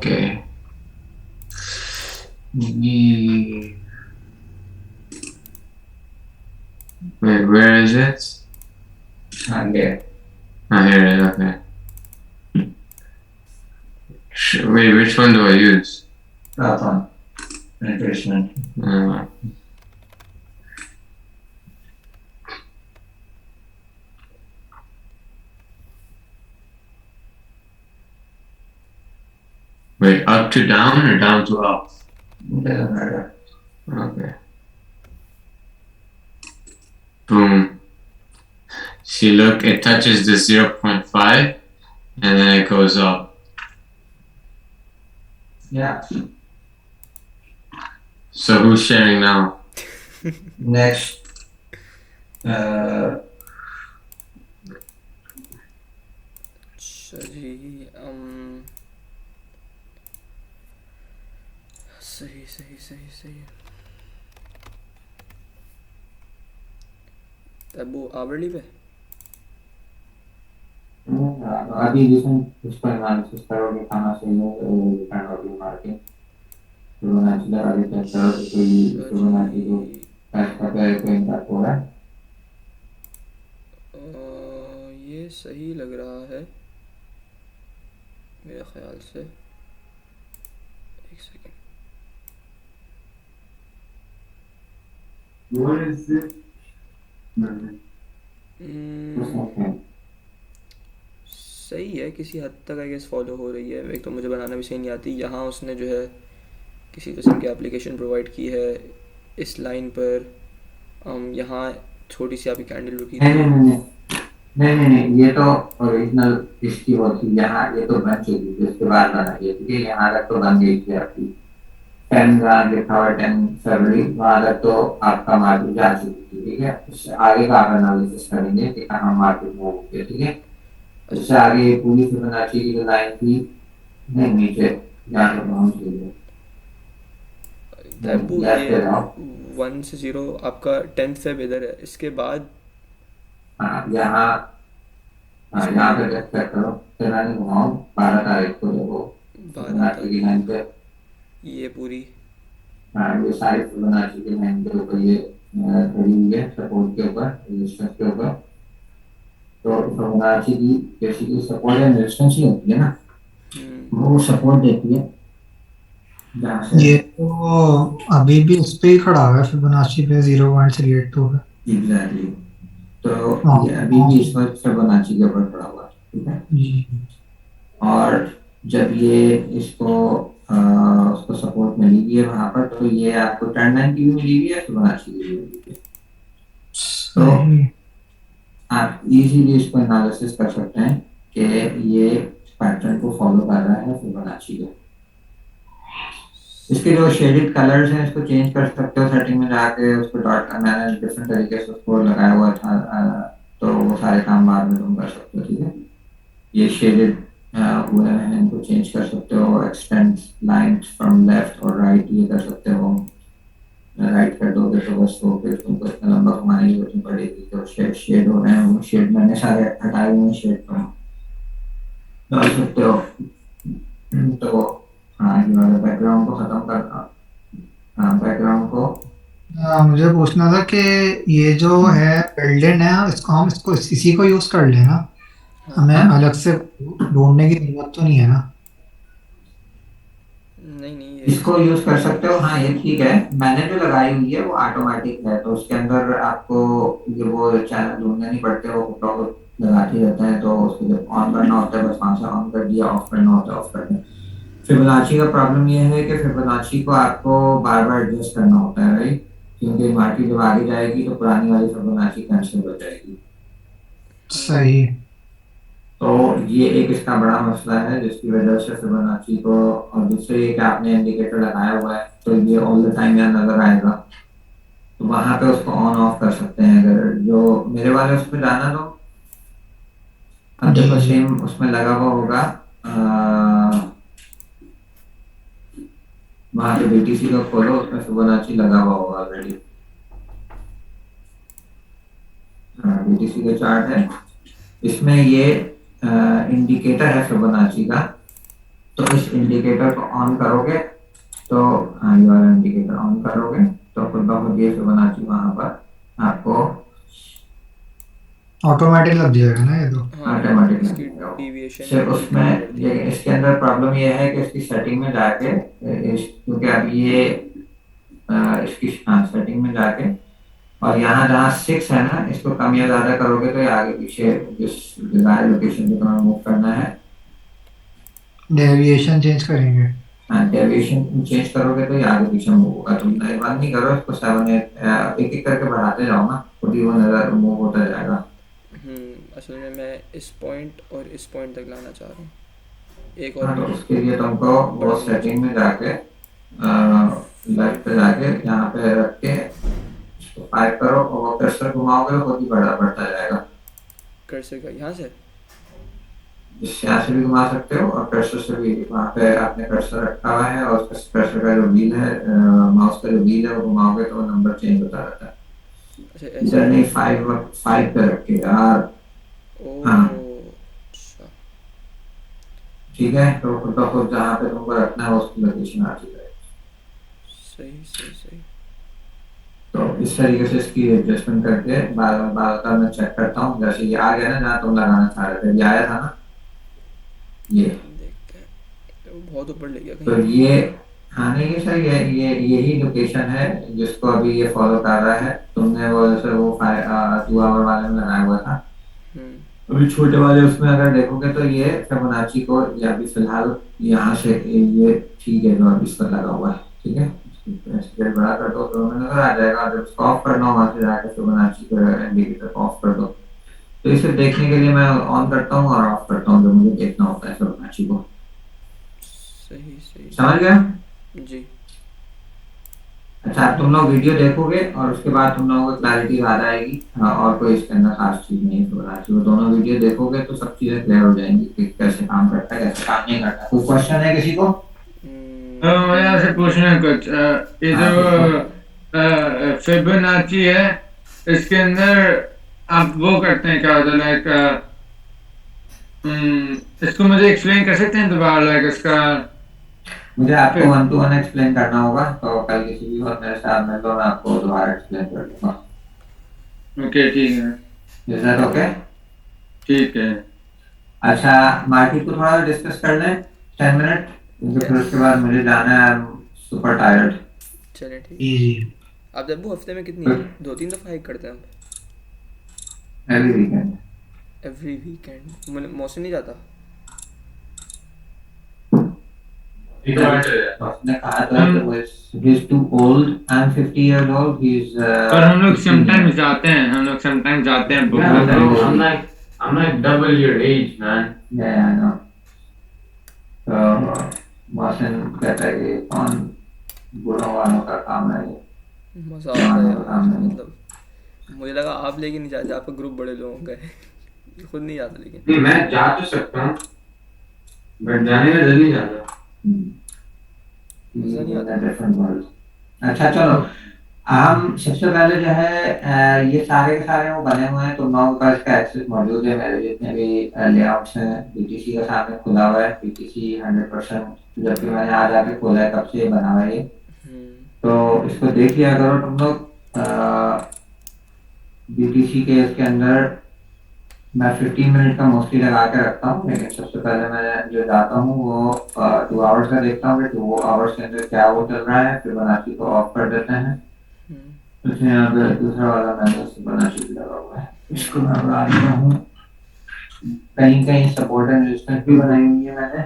Okay. Ye- Wait, where is it? आगे Oh, here it is. Okay. Wait, which one do I use? प्रथम retracement. Uh, Wait, up to down or down to up? Doesn't matter. Okay. Boom. See, look, it touches the 0.5 and then it goes up. Yeah. So who's sharing now? Next. अच्छा जी सही सही सही सही। तब वो hourly पे अभी जिसमें उसको एनालिसिस करोगे कहाँ से डिपेंड होगी मार्केट फिबोनाची लगा के चेक करोगे कोई फिबोनाची को ऐसा पे कोई इम्पैक्ट हो रहा है। ये सही लग रहा है मेरे ख्याल से। एक सेकेंड। What is it? सही है, किसी हद तक आई गेस फॉलो हो रही है। एक तो मुझे बनाना भी सही नहीं आती। यहाँ उसने जो है किसी किस्म की एप्लीकेशन प्रोवाइड की है इस लाइन पर। यहाँ छोटी सी आपकी कैंडल रुकी थी। नहीं ये तो ओरिजिनल इसकी वो थी। यहाँ ये तो बन चुकी थी उसके बाद बनाई है ठीक है। यहाँ तक तो बन गई थी आपकी 10 लिखा हुआ 10 फरवरी वहाँ तक तो आपका मार्केट जा चुकी थी ठीक है। उससे आगे का आप एनालिसिस करेंगे कि कहाँ मार्केट मूव होती है ठीक है। उससे आगे पूरी फिबोनाची की जो लाइन थी नहीं नीचे जाकर पहुंच गई है। तब ये 1 से 0 आपका 10 फेब इधर है। इसके बाद यहाँ पे चेक करो तेरा नहीं घुमाओ 12 तारीख को देखो 12 फिबोनाची की लाइन पे ये पूरी ये सारी फिबोनाची की लाइन के ऊपर ये खड़ी हुई है सपोर्ट के ऊपर रेजिस्टेंस के ऊपर। तो फिबोनाची की बेसिकली सपोर्ट एंड रेजिस्टेंस ही होती है ना वो सपोर्ट देती है जहाँ से ये तो अभी भी उस पे ही खड़ा हुआ है फिबोनाची पे 0.382 पे। एग्जैक्टली। तो हाँ। ये अभी भी इस वक्त फिबोनाची के ऊपर खड़ा हुआ है ठीक है। जी और जब ये इसको उसको सपोर्ट मिली हुई है वहां पर तो ये आपको ट्रेंड लाइन की भी मिली हुई है फिबोनाची की भी मिली हुई है। तो सही। आप इजीली इसको एनालिसिस कर सकते हैं कि ये पैटर्न को फॉलो कर रहा है फिबोनाची के। इसके जो शेडेड कलर्स हैं इसको चेंज कर सकते हो सेटिंग में जाके उसको डॉट मैंने डिफरेंट तरीके से उसको लगाया हुआ था तो वो सारे काम बाद में तुम कर सकते हो ठीक है। ये शेडेड हुए हैं इनको चेंज कर सकते हो। एक्सटेंड लाइंस फ्रॉम लेफ्ट और राइट ये कर सकते हो। राइट कर दोगे तो बस वो फिर तुमको इतना लंबा घुमाने की जरूरत नहीं पड़ेगी। तो शेड हो रहे हैं वो शेड मैंने सारे हटाए हुए हैं शेड तो डाल सकते हो। तो हाँ ये वाला बैकग्राउंड को खत्म करना। हाँ बैकग्राउंड को मुझे पूछना था कि ये जो है बिल्डिंग है इसको इसी को यूज कर लेना। हमें अलग से ढूंढने की जरूरत तो नहीं है ना। नहीं ये इसको यूज कर सकते हो। हाँ ये ठीक है। मैंने जो लगाई हुई है वो ऑटोमेटिक है तो उसके अंदर आपको ये वो चैनल ढूंढने नहीं पड़ते। वो प्रॉपर लगाते रहते हैं तो उसको जब ऑन करना होता है बस वहां से ऑन कर दिया ऑफ करना होता है ऑफ कर दिया। फिबोनाची का प्रॉब्लम ये है कि फिबोनाची को आपको बार बार एडजस्ट करना होता है राइट। क्योंकि मार्केट जब आगे जाएगी तो पुरानी वाली फिबोनाची कैंसिल हो जाएगी। सही। तो ये एक इसका बड़ा मसला है जिसकी वजह से फिबोनाची को। और दूसरे ये कि आपने इंडिकेटर लगाया हुआ है तो ये ऑल द टाइम यहाँ नजर आएगा तो वहां पे उसको ऑन ऑफ कर सकते हैं। अगर जो मेरे वाले उस पर जाना तो अब देखो सेम उसमें लगा हुआ होगा वहां पे बीटीसी को खोलो उसमें फिबोनाची लगा हुआ होगा ऑलरेडी। बीटीसी का चार्ट है इसमें ये इंडिकेटर है फिबोनाची का। तो इस इंडिकेटर को ऑन करोगे तो हाँ ये वाला इंडिकेटर ऑन करोगे तो खुद ब खुद ये फिबोनाची वहां पर आपको ऑटोमेटिक लग जाएगा ना ये तो। हाँ ऑटोमेटिक इसकी लग जाएगा। डिविएशन सिर्फ ठीक उसमें करनी पड़ती ये है। इसके अंदर प्रॉब्लम ये है कि इसकी सेटिंग में जाके क्योंकि अब ये इसकी हाँ सेटिंग में जाके और यहाँ जहाँ 6 है ना इसको कम या ज्यादा करोगे तो ये आगे पीछे जिस डिजायर लोकेशन पे तुम्हें मूव करना है डेविएशन चेंज करेंगे। डेविएशन चेंज करोगे तो ये आगे पीछे मूव होगा। तुम वन नहीं करो इसको 7 एक एक करके बढ़ाते जाओ ना खुद ही वो नजर मूव होता जाएगा। असल में मैं इस पॉइंट और इस पॉइंट तक लाना चाह रहा हूँ। एक और हाँ तो मिनट उसके लिए तुमको बड़ा वो होना सेटिंग चाहिए। में जाके लेफ्ट पे जाके यहाँ पे रख के इसको 5 करो और वो कर्सर घुमाओगे तो खुद ही बड़ा बढ़ता जाएगा। कर्सर का यहाँ से जिससे यहाँ से भी घुमा सकते हो और कर्सर से भी वहाँ पे आपने कर्सर रखा हुआ है और उसका कर्सर का जो व्हील है माउस का जो व्हील है वो घुमाओगे तो वो नंबर चेंज होता रहता है। अच्छा ऐसे इधर नहीं भी। 5 पे रख के यार। ओ हाँ अच्छा ठीक है तो खुद ब खुद जहाँ पे तुमको रखना है उसकी लोकेशन आ चुकी है। सही सही सही। तो इस तरीके से इसकी एडजस्टमेंट करके बार बार मैं चेक करता हूँ जैसे ये आ गया ना जहाँ तुम लगाना चाह रहे थे ये आया था ना ये देखते हैं वो बहुत ऊपर ले गया तो कहीं। ये हाँ नहीं ये सही है ये यही लोकेशन है जिसको अभी ये फॉलो कर रहा है। तुमने वो जैसे वो 2 आवर वाले में लगाया हुआ था हम्म अभी छोटे वाले उसमें अगर देखोगे तो ये फिबोनाची को या अभी फिलहाल यहाँ से ये ठीक है जो अभी इस पर लगा हुआ है ठीक है। स्केल बड़ा कर दो तो हमें नजर आ जाएगा जब इसको ऑफ करना हो वहां से जाकर फिबोनाची को इंडिकेटर को ऑफ कर दो। तो इसे देखने के लिए मैं ऑन करता हूँ और ऑफ करता हूँ जो मुझे देखना होता है फिबोनाची को। सही सही समझ गया? जी। अच्छा अब तुम लोग वीडियो देखोगे और उसके बाद तुम लोगों को क्लैरिटी आ जाएगी। हाँ, और कोई इसके अंदर खास चीज नहीं है फिबोनाची वो दोनों वीडियो देखोगे तो सब चीजें क्लियर हो जाएंगी कि कैसे काम करता है कैसे काम नहीं करता। कोई क्वेश्चन है किसी को? मुझे आपसे पूछना है कुछ ये हाँ जो बिल्कुल। फिबोनाची है इसके अंदर आप वो करते हैं क्या होता है लाइक इसको मुझे एक्सप्लेन कर सकते हैं दोबारा लाइक इसका मुझे आपको 1 to 1 एक्सप्लेन करना होगा तो कल किसी भी वक्त मेरे साथ में तो मैं आपको दोबारा एक्सप्लेन कर दूंगा। ओके ठीक है इज दैट ओके? ठीक है अच्छा मार्केट को थोड़ा डिस्कस कर लें 10 मिनट क्योंकि फिर उसके बाद मुझे जाना है। Super tired. चलिए ठीक। जी जी। आप जब हफ्ते में कितनी 2-3 दफ़ा हाइक करते हैं आप? Every weekend. एवरी वीकेंड मौसम नहीं जाता? उसने कहा था कि he is too old. I'm 50 years old. He's पर हम लोग समटाइम्स जाते हैं Yeah, bro, I'm like double your age, man. Yeah, I know. तो मौसम कहता है कि कौन बुढ़ों वालों का काम है ये। मज़ा आता है यार मतलब। मुझे लगा आप लेके नहीं जाते आपका ग्रुप बड़े लोगों का है खुद नहीं जाता लेकिन। नहीं मैं जा तो सकता हूँ बट जाने में जल्दी जाता मज़ा नहीं आता। Different world. अच्छा चलो हम सबसे पहले जो है ये सारे के सारे वो बने हुए हैं तुम लोगों का इसका एक्सेस मौजूद है। मेरे जितने भी लेआउट्स हैं बीटीसी का सामने खुला हुआ है। बीटीसी 100% जब भी मैंने आज आके खोला है तब से ये बना हुआ है ये। तो इसको देख लिया करो तुम लोग। बीटीसी के इसके अंदर मैं 15 मिनट का मोस्टली लगा के रखता हूँ लेकिन सबसे पहले मैं जो जाता हूँ वो 2 आवर्स का देखता हूँ कि 2 आवर्स के अंदर क्या वो चल रहा है। फिबोनाची को ऑफ कर देते हैं। तो यहाँ पे दूसरा वाला मैंने फिबोनाची लगा हुआ है इसको मैं बना देता हूँ। कहीं कहीं सपोर्ट एंड रेजिस्टेंस भी बनाई हुई है मैंने।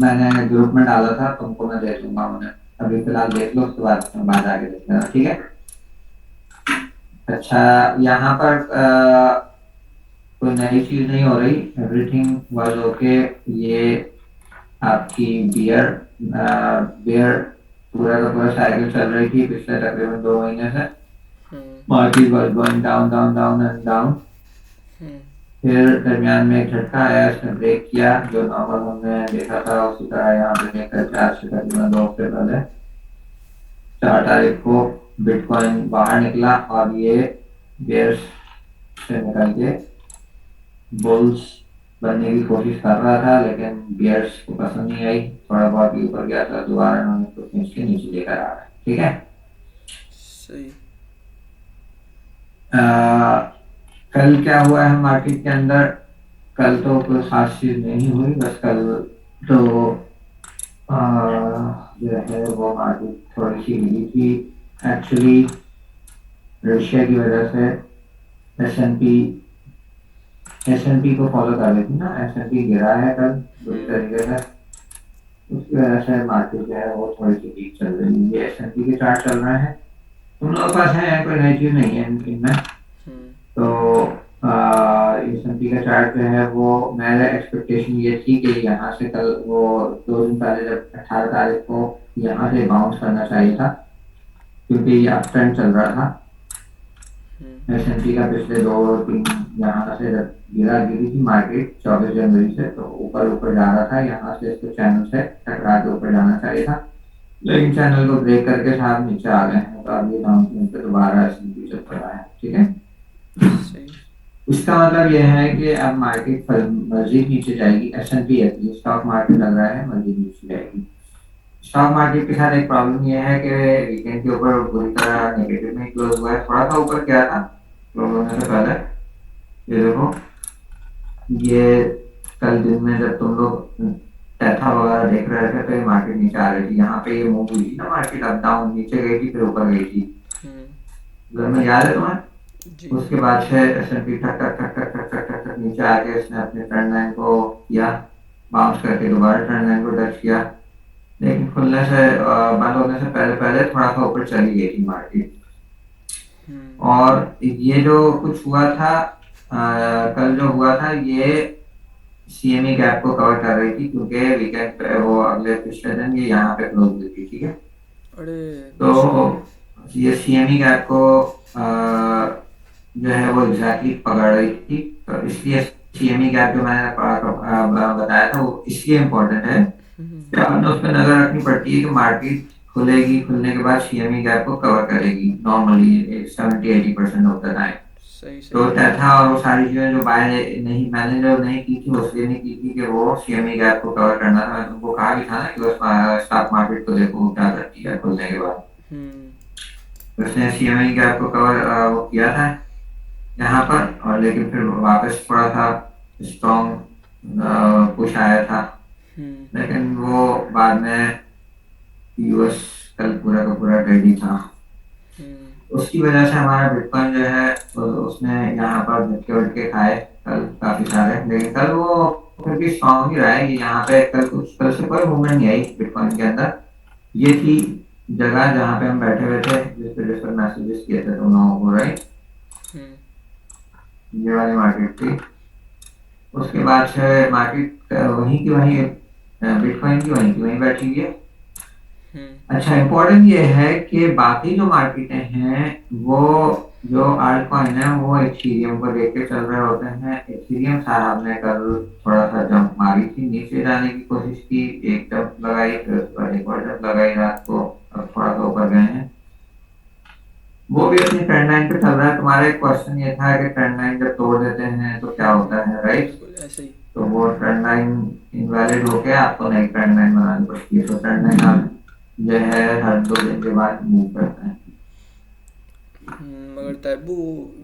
मैंने ग्रुप में डाला था तुमको मैं दे दूंगा उन्हें अभी फिलहाल देख लो उसके बाद आगे देख लेना ठीक है। अच्छा यहाँ पर कोई नई चीज नहीं हो रही। Everything was okay. ये आपकी बियर पूरा का पूरा साइकिल चल रही थी पिछले तकरीबन 2 महीने से। Market was going down down down and down. फिर दरमियान में एक झटका आया इसने ब्रेक किया जो नॉर्मल हमने देखा था उसी तरह यहाँ पे लेकर आज से तकरीबन 2 हफ्ते पहले 4 तारीख को बिटकॉइन बाहर निकला और ये बेयर्स से निकल के बुल्स बनने की कोशिश कर रहा था, लेकिन बियर्स को पसंद नहीं आई, थोड़ा बहुत ही ऊपर गया था, दोबारा उन्होंने उसको खींच के नीचे लेकर आ रहा है। ठीक है। सही। कल क्या हुआ है मार्केट के अंदर? कल तो कोई खास चीज नहीं हुई, बस कल तो आ, जो है वो मार्केट थोड़ी सी गिरी थी एक्चुअली, रशिया की वजह से। एस एन पी को फॉलो कर रही थी ना, एस एन पी गिरा है कल बुरी तरीके से, उसकी वजह से मार्केट जो है वो थोड़ी सी वीक चल रही है। ये एस एन पी के चार्ट चल रहे हैं, तुम लोगों के पास है, कोई नई चीज नहीं है इनमें। तो एस एन पी का चार्ट जो है वो, मेरे एक्सपेक्टेशन ये थी कि यहाँ से कल वो 2 दिन पहले जब 18 तारीख को यहाँ से बाउंस करना चाहिए था, क्योंकि ये अप ट्रेंड चल रहा था। एस एन पी का पिछले 2-3 यहाँ से जब गिरी थी मार्केट 24 जनवरी से, तो ऊपर ऊपर जा रहा था, यहाँ से इसको चैनल से टकरा के ऊपर जाना चाहिए था, लेकिन चैनल को ब्रेक करके साहब नीचे आ गए हैं। तो अब ये डाउन ट्रेंड पे दोबारा एस एन पी चल पड़ा है। ठीक है। सही। इसका मतलब यह है कि अब मार्केट मजीद नीचे जाएगी, S and P stock market लग रहा है मजीद नीचे जाएगी। स्टॉक मार्केट के साथ एक प्रॉब्लम यह है कि वीकेंड के ऊपर बुरी तरह नेगेटिव में क्लोज हुआ है, थोड़ा सा ऊपर गया था क्लोज होने से पहले। ये देखो, ये कल दिन में जब तुम लोग टेथा वगैरह देख रहे थे तो ये मार्केट नीचे आ रही थी, यहाँ पे ये मूव हुई थी ना मार्केट, अप डाउन, नीचे गई थी फिर ऊपर गई थी, घर में याद है तुम्हें? जी। उसके बाद से एस एन पी ठक ठक ठक ठक ठक ठक ठक ठक नीचे आके इसने अपने ट्रेंड लाइन को किया, बाउंस करके दोबारा ट्रेंड लाइन को टच किया, लेकिन खुलने से बंद होने से पहले पहले थोड़ा सा ऊपर चली गई थी मार्केट। और ये जो कुछ हुआ था कल जो हुआ था, ये सीएमई गैप को कवर कर रही थी, क्योंकि वीकेंड पे वो अगले पिछले दिन ये यहाँ पे क्लोज हुई थी। ठीक है। अरे तो ये सीएमई गैप को जो है वो एग्जैक्टली पकड़ रही थी, तो इसलिए सीएमई गैप जो मैंने बताया था वो इसलिए इम्पोर्टेंट है कि आपने उस पर नजर रखनी पड़ती है कि मार्केट खुलेगी, खुलने के बाद सीएमई गैप को कवर करेगी नॉर्मली 70-80% ऑफ द टाइम। सही। तो था, और वो सारी चीजें जो बाय नहीं, मैंने जो नहीं की थी उसलिए नहीं की थी कि वो सीएमई गैप को कवर करना था। मैंने तुमको कहा भी था ना कि उस स्टॉक मार्केट को देखो क्या करती है खुलने के बाद। उसने सीएमई गैप को कवर वो किया था यहाँ पर, और लेकिन फिर वापस थोड़ा सा स्ट्रॉन्ग पुश आया था, लेकिन वो बाद में यूएस कल पूरा का पूरा रेडी था, उसकी वजह से हमारा बिटकॉइन जो है तो उसने यहाँ पर झटके वटके खाए कल काफी सारे, लेकिन कल वो फिर भी स्ट्रॉन्ग ही रहा है। ये यहाँ पे कल से कोई मूवमेंट नहीं आई बिटकॉइन के अंदर। ये थी जगह जहाँ पे हम बैठे हुए थे, जिस पर मैसेजेस किए थे तुम लोगों को, राइट? ये वाली मार्केट थी। उसके बाद से मार्केट वहीं की वहीं, बिटकॉइन की वहीं बैठी हुई है। अच्छा, इम्पोर्टेंट ये है कि बाकी जो मार्केटें हैं वो जो आल्ट कॉइन है वो इथेरियम को देख के चल रहे होते हैं। इथेरियम साहब ने कल थोड़ा सा जंप मारी थी, नीचे जाने की कोशिश की, एक जंप लगाई, फिर उसके बाद एक और जंप लगाई रात को, अब थोड़ा सा ऊपर गए हैं, वो भी अपनी ट्रेंड लाइन पे चल रहा है। तुम्हारा एक क्वेश्चन ये था कि ट्रेंड लाइन जब तोड़ देते हैं तो क्या होता है, राइट? ऐसे ही। तो वो ट्रेंड लाइन इनवैलिड होके आपको नई ट्रेंड लाइन बनानी पड़ती है। तो ट्रेंड लाइन आप जो है हर 2 दिन के बाद मूव करते हैं। मगर तैबू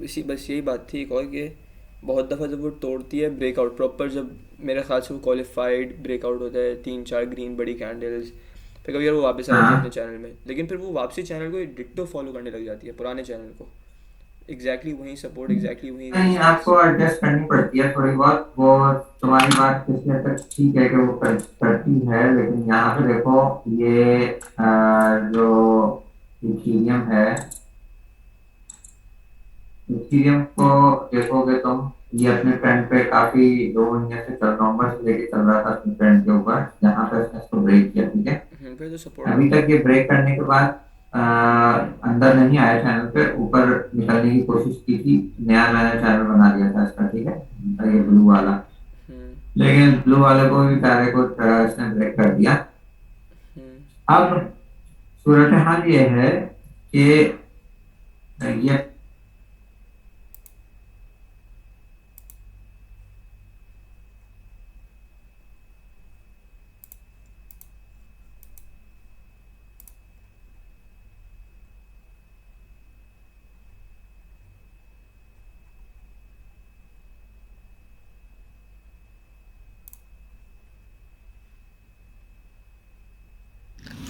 इसी बस यही बात थी एक और, कि बहुत दफ़ा जब वो तोड़ती है ब्रेकआउट प्रॉपर, जब मेरे ख्याल से वो क्वालिफाइड ब्रेकआउट होता है 3-4 ग्रीन बड़ी कैंडल्स, फिर कभी यार वो वापस आ जाती है अपने चैनल में, लेकिन फिर वो वापसी चैनल को डिट्टो फॉलो करने लग जाती है, पुराने चैनल को, एग्जैक्टली वही सपोर्ट, एग्जैक्टली वही नहीं, आपको एडजस्ट करनी पड़ती है थोड़ी बहुत। वो तुम्हारी बात किसी हद तक ठीक है कि वो करती है, लेकिन यहाँ पे देखो ये जो इथेरियम है, इथेरियम को देखोगे तुम, ये अपने ट्रेंड पे काफी 2 महीने से नवंबर से लेके चल रहा था अपने ट्रेंड के ऊपर, यहाँ पे उसने इसको ब्रेक किया। ठीक है। फिर तो सपोर्ट अभी तक ये ब्रेक करने के बाद अंदर नहीं आया चैनल पे, ऊपर निकलने की कोशिश की थी, नया मैंने चैनल बना दिया था इसका। ठीक है, ये ब्लू वाला, लेकिन ब्लू वाले को भी प्यारे को इसने ब्रेक कर दिया। अब सूरत हाल ये है कि ये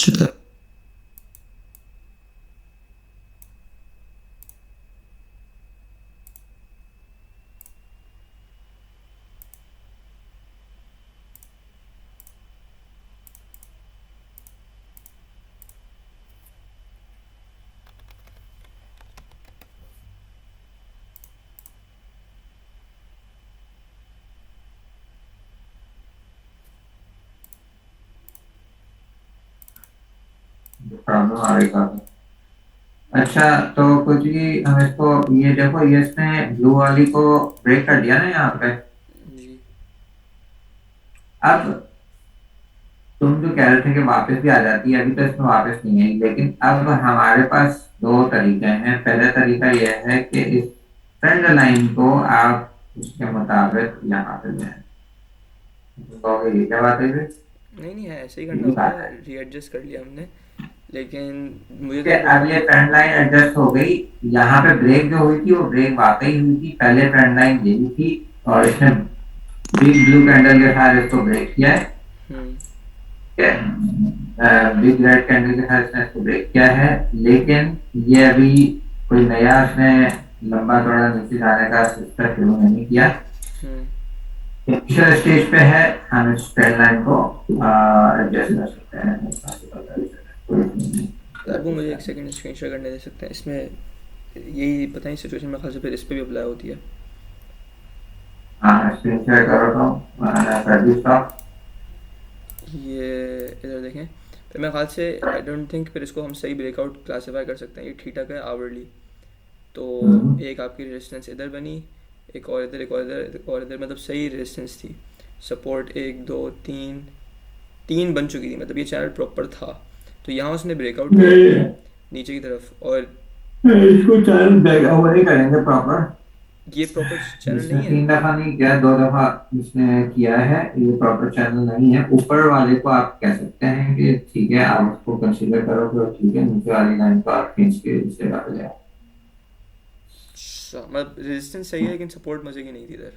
चलो प्रॉब्लम आ रही काफी। अच्छा, तो कुछ भी हम इसको, ये देखो, ये इसने ब्लू वाली को ब्रेक कर दिया ना यहाँ पे। जी अब तुम जो कह रहे थे कि वापस भी आ जाती है, अभी तो इसमें वापस नहीं आई, लेकिन अब हमारे पास दो तरीके हैं। पहला तरीका यह है कि इस ट्रेंड लाइन को आप उसके मुताबिक यहाँ पे ले आएं। तो कहोगे ये क्या बात है फिर? नहीं नहीं है, ऐसे ही करना यही होता बात है, है रीएडजस्ट कर लिया हमने। लेकिन मुझे कि तो अब ये ट्रेंड लाइन एडजस्ट हो गई। यहाँ पे ब्रेक जो हुई थी वो ब्रेक वाकई हुई थी, पहले ट्रेंड लाइन यही थी और इसने बिग ब्लू कैंडल के साथ इसको ब्रेक किया है। हम्म बिग रेड कैंडल के साथ इसने इसको ब्रेक किया है, लेकिन ये अभी कोई नया इसने लंबा चौड़ा नीचे जाने का सिस्टम शुरू नहीं किया। हम्म इनिशियल स्टेज पे है, हम इस ट्रेंड लाइन को एडजस्ट कर सकते हैं। यार वो मुझे एक सेकंड स्क्रीन शेयर करने दे सकते हैं इसमें, यही पता नहीं सिचुएशन में खास फिर इस पे भी अप्लाई होती है। हाँ, स्क्रीन शेयर करो तो कर दी स्टॉप। ये इधर देखें, फिर मेरे ख्याल से आई डोंट थिंक फिर इसको हम सही ब्रेकआउट क्लासीफाई कर सकते हैं। ये ठीक ठाक है आवरली, तो एक आपकी रेजिस्टेंस इधर बनी, एक और इधर, एक और इधर, एक और इधर, मतलब सही रेजिस्टेंस थी। सपोर्ट 1 2 3 3 बन चुकी थी, मतलब ये चैनल प्रॉपर था। तो यहाँ उसने ब्रेकआउट किया नीचे की तरफ, और इसको चैनल बैक ओवर ही करेंगे प्रॉपर। ये प्रॉपर चैनल इसने नहीं है। 3 दफा नहीं किया, 2 दफा इसने किया है, ये प्रॉपर चैनल नहीं है। ऊपर वाले को आप कह सकते हैं कि ठीक है, आप उसको कंसीडर करो तो ठीक है, नीचे वाली लाइन को आप खींच के इससे काट जाए। अच्छा, मतलब रेजिस्टेंस सही है लेकिन सपोर्ट मजे की नहीं थी इधर।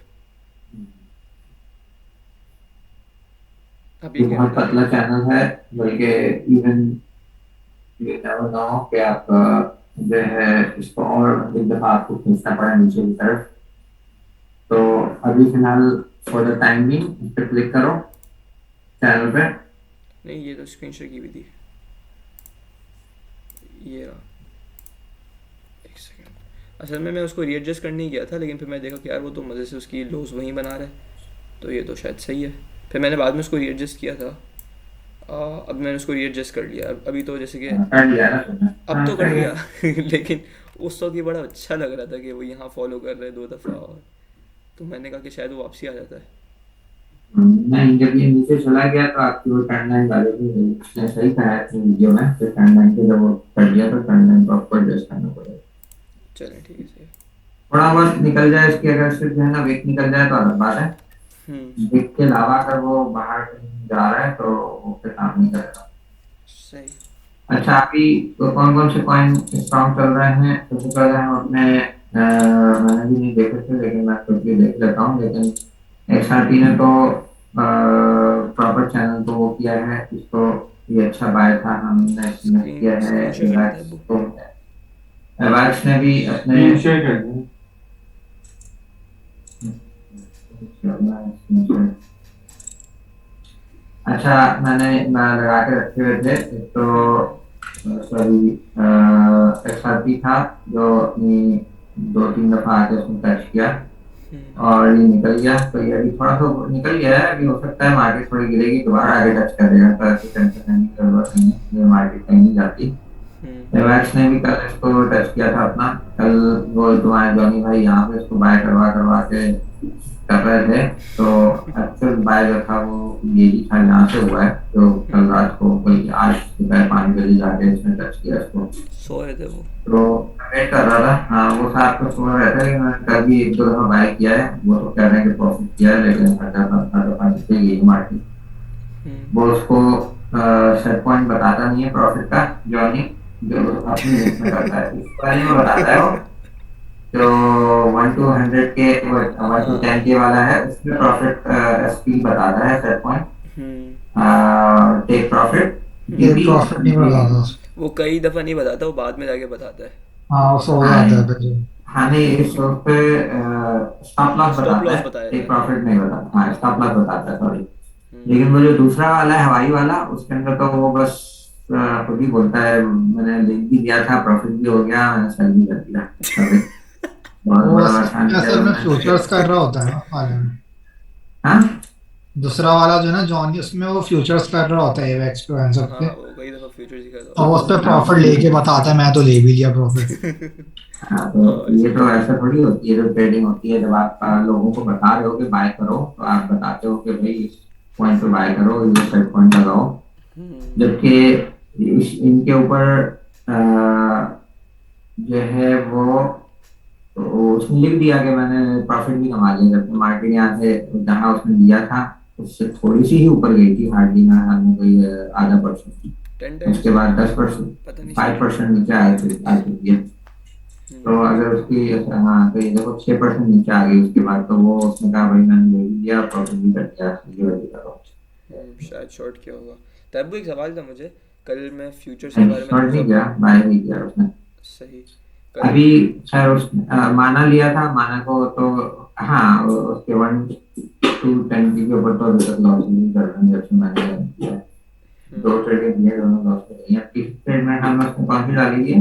अब ये ये क्या बहुत करना है? पतला चैनल है, बल्कि इवन ये never know कि आप जो है इसको और एक दफा आपको खींचना पड़ा नीचे की तरफ। तो अभी फिलहाल फॉर द टाइम भी इस पे क्लिक करो चैनल पे। नहीं, ये तो स्क्रीन शेयर की हुई थी, ये रहा। एक सेकंड, असल में मैं उसको रीएडजस्ट करने ही गया था, लेकिन फिर मैं देखा कि यार वो तो मज़े से उसकी लोज वहीं बना रहा है, तो ये तो शायद सही है। फिर मैंने बाद में उसको रीएडजस्ट किया था। अब मैंने उसको रीएडजस्ट कर लिया। अभी तो जैसे कि कर लिया ना तुमने? अब तो कर सही है। लिया लेकिन उस वक्त ये बड़ा अच्छा लग रहा था कि वो यहाँ फॉलो कर रहे 2 दफ़ा, और तो मैंने कहा कि शायद वो वापसी आ जाता है। नहीं, जब ये नीचे चला गया तो आपकी वो ट्रेंड लाइन वाले भी उसने सही कहा है अपनी वीडियो में, तो ट्रेंड लाइन के जब वो कर दिया तो ट्रेंड लाइन को आपको एडजस्ट करना पड़ेगा। चलें ठीक है, सही। थोड़ा बहुत निकल जाए इसकी, अगर सिर्फ जो है ना वेट निकल जाए तो अलग बात है। वेट के अलावा अगर वो बाहर कहीं जा रहा है तो वो फिर काम नहीं करेगा। सही। अच्छा, अभी तो कौन कौन से कॉइन स्ट्रॉन्ग चल रहे हैं? सबसे पहले हम अपने मैंने भी नहीं देखे थे, लेकिन मैं खुद भी देख लेता हूँ। लेकिन XRP ने तो प्रॉपर चैनल तो वो किया है इसको, ये अच्छा बाय था, हमने इसमें किया है। स्क्रीन शेयर करता है वो। तो एवैक्स ने भी अपने शेयर कर दें। अच्छा, मैंने लगा के रखे हुए थे। तो सॉरी, XRP था जो अपनी 2-3 दफा आके उसने टच किया और ये निकल गया। तो ये अभी थोड़ा सा निकल गया है, अभी हो सकता है मार्केट थोड़ी गिरेगी, दोबारा आगे टच करेगा, तो ऐसी टेंशन करने की जरूरत नहीं है, ये मार्केट कहीं नहीं जाती। एवैक्स ने भी कल इसको टच किया था अपना, कल वो तुम्हारे जॉनी भाई यहाँ पे इसको बाय करवा करवा के कर रहे थे। तो एक्चुअल बाय जो था वो यही था, यहाँ से हुआ है, जो कल रात को कोई आज दोपहर 5 बजे जाके इसने टच किया इसको। सो रहे थे वो। तो वेट कर रहा था, हाँ वो साथ को सुन रहा था कि मैंने कल भी 1-2 दफा बाय किया है। वो तो कह रहे हैं कि प्रॉफिट किया है, लेकिन हर दफा जिससे यही मार्केट वो उसको सेट पॉइंट बताता नहीं है प्रॉफिट का, जॉनी जो अपनी लिस्ट में करता है इस बारे में बताता है वो। जो 1 to 100 के 1 to 10 के वाला है उसमें प्रॉफिट एसपी बताता है, सेट पॉइंट टेक प्रॉफिट। ये क्योंकि प्रॉफिट नहीं बताता उसमें। वो कई दफ़ा नहीं बताता, वो बाद में जाके बताता है। हाँ वो सो हाँ जाता है फिर। हाँ नहीं इस वक्त पे स्टॉप लॉस स्टॉप बताता लॉस है, बताया टेक था, हाँ। प्रॉफिट नहीं बताता, हाँ स्टॉप लॉस बताता है सॉरी। हम्म। लेकिन वो जो दूसरा वाला है हवाई वाला उसके अंदर तो वो बस खुद ही बोलता है मैंने लिख भी दिया था, प्रॉफिट भी हो गया, मैंने सेल भी कर दिया। अभी बहुत वो बड़ा आसान असल किया असल में तुमने। फ्यूचर्स कर रहा होता है ना वाले में। हाँ दूसरा वाला जो है ना जॉन, उसमें वो फ्यूचर्स कर रहा होता है एवेक्स पे वैन सब पे। हाँ, वो कई दफ़ा फ्यूचर्स ही कर रहा और होता वो है। उस पर प्रॉफिट लेके बताता है मैं तो ले भी लिया प्रॉफिट। हाँ तो हाँ, ये ऐसे ही तो होता है। ऐसा थोड़ी होती है, जो ट्रेडिंग होती है जब आप लोगों को बता रहे हो कि बाय करो तो आप बताते हो कि भाई इस पॉइंट पे बाय करो, ये सेट पॉइंट लगाओ। हम्म। जबकि इनके ऊपर जो है वो तो उसने लिख दिया कि मैंने प्रॉफिट भी कमा लिया, जबकि मार्केट यहाँ से जहाँ उसने दिया था उससे थोड़ी सी ही ऊपर गई थी, हार्डली मैं हाल में कोई आधा परसेंट। 10 टाइम्स उसके गई बाद होगी, 10%, पता नहीं, शायद। 5% नीचे आए थे आ चुकी है। तो हम्म। अगर उसकी हाँ तो ये देखो 6% नीचे आ गई उसके बाद, तो वो उसने कहा भाई मैंने ले भी लिया, प्रॉफिट भी कर दिया, ये वाली करो। शायद शॉर्ट किया होगा। तब एक सवाल था मुझे, कल मैं फ्यूचर्स के बारे में शॉर्ट थोड़ा सा। नहीं किया, बाय नहीं किया उसने। सही। कल। अभी खैर उस माना लिया था, माना को तो हाँ उसके 1 to 10 के ऊपर तो अभी तक लॉस नहीं कर रहे हैं जब से मैंने किया है। दो हम्म। ट्रेडिंग किए, दोनों लॉस कर रही है। तीसरी ट्रेड में हम उसने कौन सी डाली है?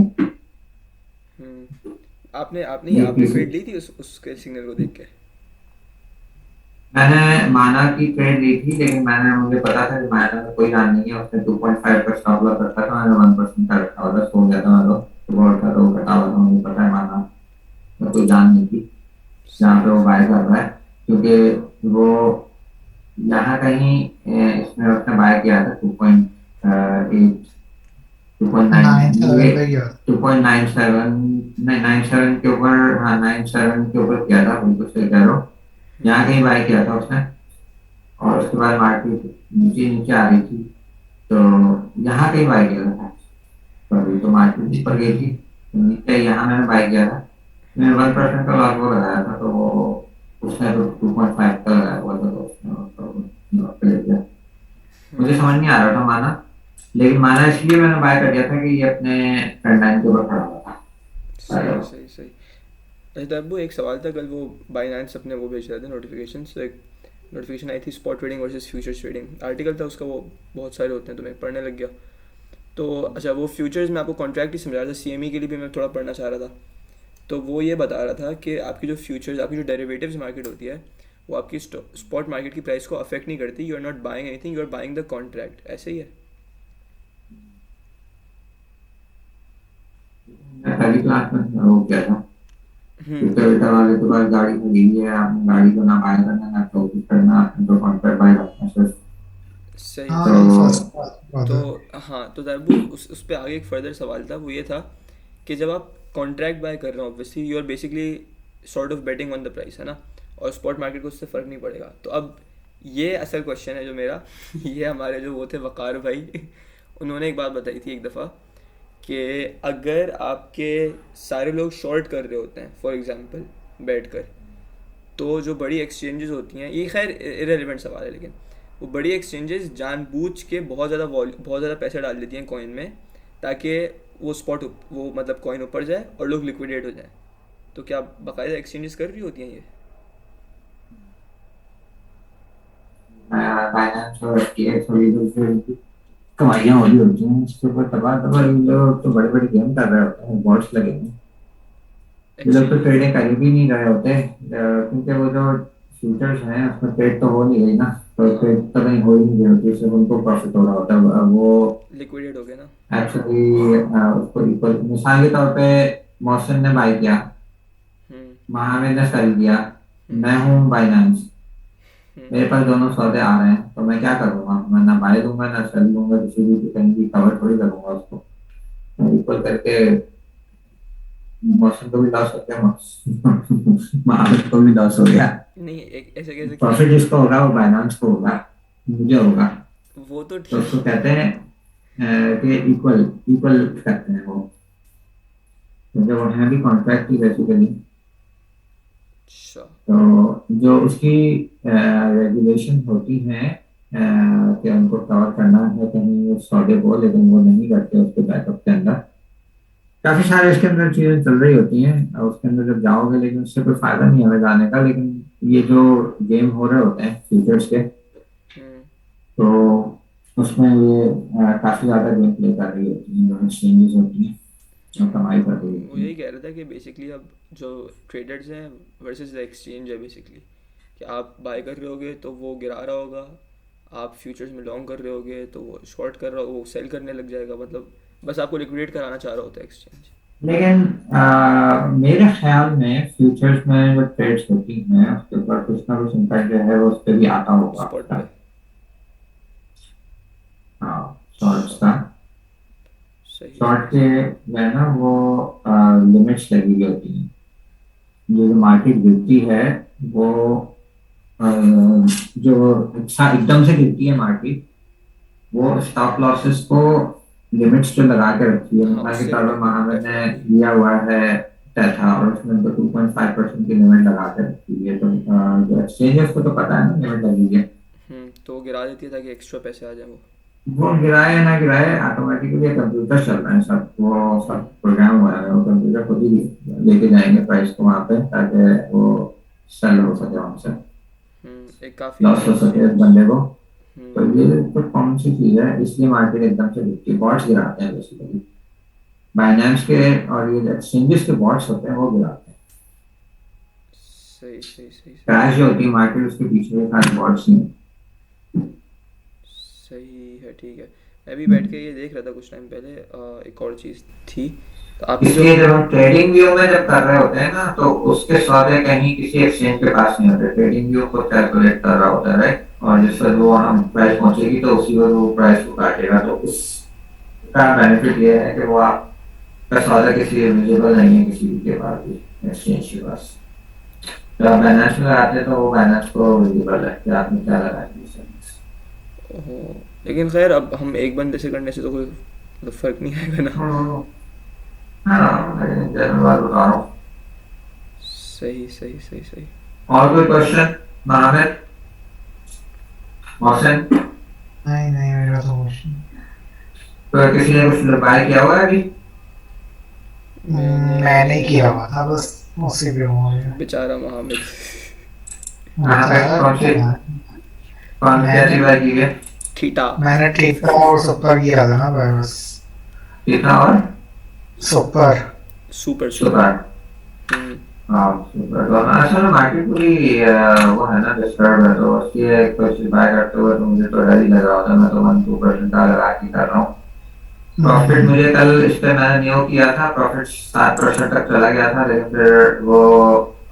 आपने आपने ये आपने तीसरी ट्रेड ली थी उसके सिग्नल को देख के? मैंने माना की ट्रेड ली थी, लेकिन मुझे पता था कि माना में कोई हार नहीं है, उसने 2.5 का स्टॉप लॉस रखा था, मैंने 1% का रखा हुआ था, सो गया था मैं तो सुबह उठा तो वो घटा हुआ था, मुझे पता है माना में कोई जान नहीं थी जहाँ सही पे है, वो सही बाय है। कर रहा है। क्योंकि वो यहाँ कहीं इसमें उसने बाय किया था 2.8, टू पॉइंट नाइन नाइन ये सेवन पे गया। 2.97, नहीं 97 के ऊपर, हाँ 97 के ऊपर किया था, बिल्कुल सही कह रहे हो। यहाँ कहीं बाय किया था उसने, और उसके बाद मार्केट नीचे नीचे आ रही थी, तो यहाँ कहीं बाय किया था। तो मार्केट ऊपर गई थी, तो नीचे यहाँ मैंने बाय किया था, मैंने 1% का लॉस वो लगाया था, तो वो उसने तो 2.5 का लगाया हुआ था, तो उसने तो ले लिया। मुझे समझ नहीं आ रहा था माना, लेकिन माना इसलिए मैंने बाय कर दिया था कि ये अपने ट्रेंड लाइन के ऊपर खड़ा हुआ था। सही, सही, सही। अच्छा तब्बू, एक सवाल था, कल वो बाइनेंस अपने वो भेज रहे थे नोटिफिकेशन, तो एक नोटिफिकेशन आई थी, spot trading versus futures trading article था उसका, वो बहुत सारे होते हैं, तो मैं पढ़ने लग गया। तो अच्छा, वो फ्यूचर्स में आपको कॉन्ट्रैक्ट ही समझा रहा था, सीएमई के लिए भी मैं थोड़ा पढ़ना चाह रहा था। तो वो ये बता रहा था कि आपकी जो फ्यूचर्स, आपकी जो डेरिवेटिव्स मार्केट होती है, वो आपकी स्पॉट मार्केट की प्राइस को अफेक्ट नहीं करती। You are not buying anything, you are buying the contract, ऐसे ही है? मैं पहली क्लास में वो किया था, हम्म। जूते वेटर वाले के पास गाड़ी खरीदी है, आपने गाड़ी को ना बाय करना ना प्रॉफिट करना, आपने तो कॉन्ट्रैक्ट बाय करना है सिर्फ। सही, हाँ सही, ये सही। फर्स्ट बात तो है। हाँ, तो तब्बू उस पर आगे एक फर्दर सवाल था, वो ये था कि जब आप कॉन्ट्रैक्ट बाय कर रहे हो, obviously you are basically sort of betting on the price, है ना? और स्पॉट मार्केट को उससे फ़र्क नहीं पड़ेगा। तो अब ये असल क्वेश्चन है जो मेरा ये हमारे जो वो थे वकार भाई उन्होंने एक बात बताई थी एक दफ़ा कि अगर आपके सारे लोग शॉर्ट कर रहे होते हैं फॉर एग्जांपल बैठ कर, तो जो बड़ी एक्सचेंजेस होती हैं, ये खैर इरेलीवेंट सवाल है, लेकिन वो बड़ी एक्सचेंजेस जानबूझ के बहुत ज़्यादा पैसे डाल देती हैं कॉइन में, ताकि वो वो मतलब कॉइन ऊपर जाए और लोग लिक्विडेट हो जाए। तो क्या बाकायदा एक्सचेंजेस कर रही होती हैं ये? फाइनेंस और एफटीएक्स और ये जो कमाइयाँ हो रही होती हैं इसके ऊपर तबाह तबाह, इन लोग तो बड़े बड़े गेम कर रहे होते हैं, बॉट्स लगे हैं। ये लोग तो एक्सचेंजेस। ट्रेडिंग कर भी नहीं रहे होते, क्योंकि वो जो फ्यूचर्स हैं उसमें ट्रेड तो हो नहीं रही ना, तो हाँ, ट्रेड तो कहीं हो ही नहीं रही होती, इससे उनको प्रॉफिट हो रहा होता है। वो लिक्विडेट हो गए ना। एक्चुअली उसको इक्वल, मिसाल के तौर पे मौसम ने बाई किया, हम्म। महावीर ने सेल किया, हम्म। मैं हूँ बाइनेंस, हम्म। मेरे पास दोनों सौदे आ रहे हैं, तो मैं क्या करूँगा? मैं ना बाय दूंगा ना सेल दूंगा, किसी भी कहीं भी कवर थोड़ी करूंगा उसको, इक्वल करके मौसम को भी लॉस हो गया, महावीर को भी लॉस हो गया। नहीं, ऐसे कैसे किया? प्रॉफिट जिसको होगा वो बाइनेंस को होगा, मुझे होगा। वो तो तो ठीक। उसको कहते हैं कि इक्वल इक्वल करते हैं वो, क्योंकि वो है भी कॉन्ट्रैक्ट ही बेसिकली। अच्छा। तो जो उसकी रेगुलेशन होती हैं कि उनको कवर करना है कहीं उस सौदे को, लेकिन वो नहीं करते उसके बैकअप के अंदर। काफी सारे इसके अंदर चीजें चल रही होती हैं और उसके अंदर जब जाओगे, लेकिन उससे कोई फायदा नहीं हमें जाने का। लेकिन ये जो गेम हो रहे होते हैं फ्यूचर्स के, हम्म, तो उसमें ये काफी ज्यादा गेम प्ले कर रही होती है, जो एक्सचेंजेस होती हैं जो कमाई कर रही वो होती यही हैं। कह रहा था कि बेसिकली अब जो ट्रेडर्स हैं वर्सेस द एक्सचेंज है बेसिकली, कि आप बाय कर रहे होगे तो वो गिरा रहा होगा, आप फ्यूचर्स में लॉन्ग कर रहे होगे तो वो शॉर्ट कर रहा, वो सेल करने लग जाएगा, मतलब बस आपको लिक्विडेट कराना चाह रहा होता है एक्सचेंज। लेकिन मेरे ख्याल में फ्यूचर्स में जो ट्रेड्स होती हैं उसके ऊपर कुछ ना कुछ इम्पैक्ट जो है वो उस पर भी आता होगा। स्पॉट पे। हाँ, शॉर्ट्स का, सही शॉर्ट सही के में ना वो लिमिट्स लगी हुई होती हैं। जो मार्केट गिरती है वो अ, जो एकदम से गिरती है मार्केट, वो स्टॉप लॉसेस को लिमिट्स जो लगा के रखी है। हाँ, मिसाल के उससे तौर पर प्रोटेक्ट महामद ने डेफिनेटली। लिया हुआ है टेथा और उसमें तो 2.5% की लिमिट लगा के रखी है। तो जो एक्सचेंज है उसको तो पता है ना लिमिट लगी है। तो वो गिरा देती है ताकि एक्स्ट्रा पैसे आ जाए वो। वो गिराए ना गिराए, ऑटोमेटिकली कंप्यूटर चल रहे हैं सब, वो सब हम्म प्रोग्राम हुआ है, वो कंप्यूटर खुद ही लेके जाएंगे प्राइस को वहां पे, ताकि वो सेल हो सके वहां से, एक काफ़ी लॉस हो अच्छी सके उस चीज़। बंदे को। तो हम्म ये तो कौन सी चीज है, इसलिए मार्केट एकदम से गिरती है। बॉट्स गिराते हैं बेसिकली, बाइनेंस के और ये एक्सचेंजेस के बॉट्स होते हैं वो गिराते हैं। सही सही सही सही क्रैश जो होती है मार्केट उसके पीछे के खास बॉट्स नहीं। सही है, ठीक है। मैं भी बैठ के ये देख रहा था कुछ टाइम पहले, एक और चीज़ थी। तो आपने जो इसलिए जब हम ट्रेडिंग व्यू में जब कर रहे होते हैं ना, तो उसके सौदे कहीं किसी एक्सचेंज के पास नहीं होते। ट्रेडिंग व्यू खुद कैलकुलेट कर रहा होता है, राइट, और जिस पर वो हम प्राइस पहुंचेगी तो उसी पर वो प्राइस को काटेगा। तो उसका बेनिफिट ये है कि वो आपका सौदा किसी विजिबल नहीं है किसी के पास भी, एक्सचेंज के पास। जब आप बैलेंस में लगाते हैं तो वो बैलेंस को विजिबल है कि आपने क्या लगाया है। ओहो, लेकिन खैर अब हम एक बंदे से करने से तो कोई मतलब फ़र्क नहीं आएगा ना। हाँ, मैं जनरल बात बता रहा हूँ। सही सही सही सही। और कोई क्वेश्चन मोहम्मद, मोहसिन? नहीं नहीं, मेरा तो क्वेश्चन तो किसी ने कुछ रिप्लाई किया हुआ है अभी? मैंने किया हुआ था, बस उसी पे हूँ अभी। बेचारा मोहम्मद। कहाँ पे, बेचारा कौन सी, क्या है? कौन क्या मैंने रिप्लाई की है? ठीटा। मैंने ठीक और सुपर किया था ना भाई, बस कितना और? सुपर। Super super. सुपर। हम्म हाँ सुपर। तो असल में मार्केट पूरी वो है ना डिस्टर्ब है, तो उसकी कुछ रिप्लाई करते हुए तो मुझे तो डर ही लग रहा होता है। मैं तो 1-2% का लगा के कर रहा हूँ। प्रॉफिट मुझे कल इस पे मैंने न्यू किया था, प्रॉफिट 7% तक चला गया था, लेकिन फिर वो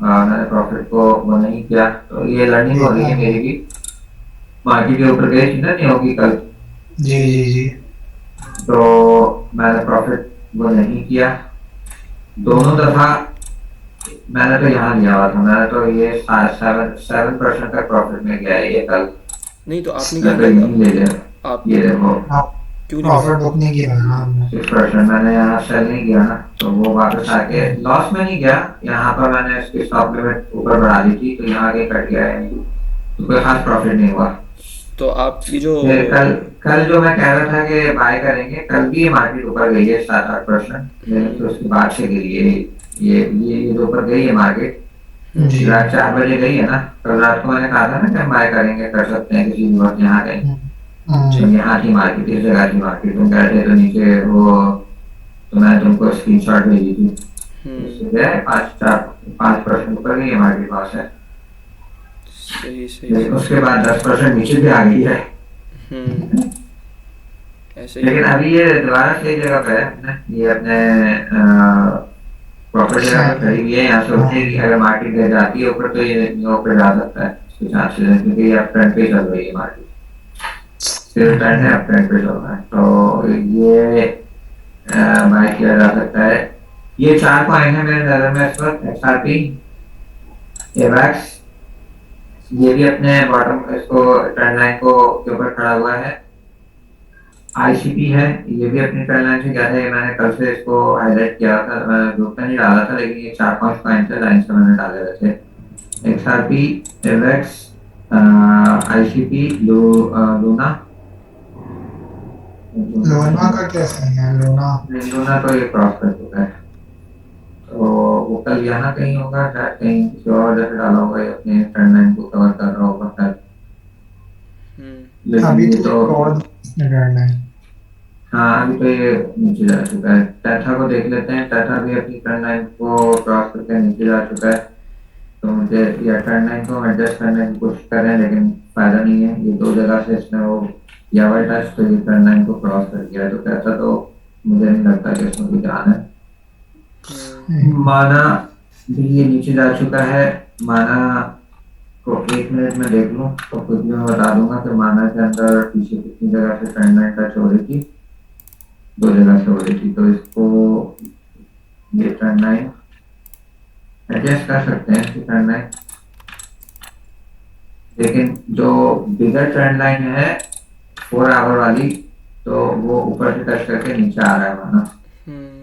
मैंने प्रॉफिट को वो नहीं किया। तो ये लर्निंग हो रही है मेरी भी। मार्केट के ऊपर गई थी ना न्यू की कल, जी जी जी। तो मैंने प्रॉफिट वो नहीं किया। दोनों दफा मैंने तो यहाँ लिया हुआ था, मैंने तो ये 7% तक प्रॉफिट में गया है ये कल। नहीं, तो आपने क्या मैं तो किया यहीं ले लिया। था? आप ये देखो आप क्यों नहीं प्रॉफिट लिया? बुक नहीं किया था आपने? 6% मैंने यहाँ सेल नहीं किया ना, तो वो वापस आके लॉस में नहीं गया। यहाँ पर मैंने इसकी स्टॉप लिमिट ऊपर बढ़ा दी थी, तो यहाँ आके कट गया है, तो कोई खास प्रॉफिट नहीं हुआ। तो आपकी जो फिर कल कल जो मैं कह रहा था कि बाय करेंगे, कल भी मार्केट ऊपर गई है 7-8%, लेकिन फिर उसके बाद से गिरी है। ये जो ऊपर गई है मार्केट, जी। रात 4 बजे गई है ना। कल रात को मैंने कहा था ना कि हम बाय करेंगे, कर सकते हैं किसी भी वक्त यहाँ कहीं। तो यहाँ की मार्केट, इस जगह की मार्केट, तुम कह रहे थे तो नीचे वो, तो मैं तुमको स्क्रीनशॉट भेजी थी। इससे 5% ऊपर गई है मार्केट वहां से, सही सही लेकिन सही। उसके बाद 10% नीचे भी आ गई है। हम्म ऐसे ही लेकिन है। अभी ये दोबारा सही जगह पे है ना, ये अपने प्रॉपर जगह पे खड़ी हुई है। यहाँ से उठेगी, अगर मार्केट गिर जाती है ऊपर तो ये न्यू पे जा सकता है इसके चांसेस हैं, क्योंकि ये अप ट्रेंड पे चल रही है मार्केट, स्थिर ट्रेंड है, अप ट्रेंड पे चल रहा है। तो ये बाय किया जा सकता है। ये 4 कॉइन है मेरे नजर में इस वक्त, XRP, एवैक्स, ये भी अपने बॉटम इसको ट्रेंड लाइन को के ऊपर खड़ा हुआ है। ICP है, ये भी अपनी ट्रेंड लाइन से गया था। ये मैंने कल से इसको हाईलाइट किया था, मैं ग्रुप में नहीं डाला था, लेकिन ये 4-5 पॉइंट लाइन से मैंने डाले हुए थे। XRP, Avax, ICP Luna. Luna का क्या सीन है लोना? लूना तो ये क्रॉस कर चुका है, तो वो कल यहाँ कहीं होगा शायद, कहीं किसी और जगह डाला होगा, ये अपने फ्रंट लाइन को कवर कर रहा होगा शायद। हम्म अभी लेकिन ये तो तो एक और इसने करना है। हाँ, अभी तो ये नीचे जा चुका है। टाटा को देख लेते हैं, टाटा भी अपनी टर्न लाइन को क्रॉस करके नीचे जा चुका है। तो मुझे या टर्न लाइन को एडजस्ट करने की कोशिश कर रहे हैं, लेकिन फायदा नहीं है। ये दो जगह से इसने वो किया हुआ टच, तो ये टर्न लाइन को क्रॉस कर गया है। तो कैसा, तो मुझे नहीं लगता कि इसमें कोई जान है। माना भी ये नीचे जा चुका है। माना को 1 मिनट में देख लूँ तो खुद भी मैं बता दूंगा कि माना के अंदर पीछे कितनी जगह से टर्न लाइन टच हो रही थी। 2 जगह से हो रही थी, तो इसको ये टर्न लाइन एडजस्ट कर सकते हैं, इसकी टर्न लाइन। लेकिन जो बिगर ट्रेंड लाइन है 4 आवर वाली, तो वो ऊपर से टच करके नीचे आ रहा है माना।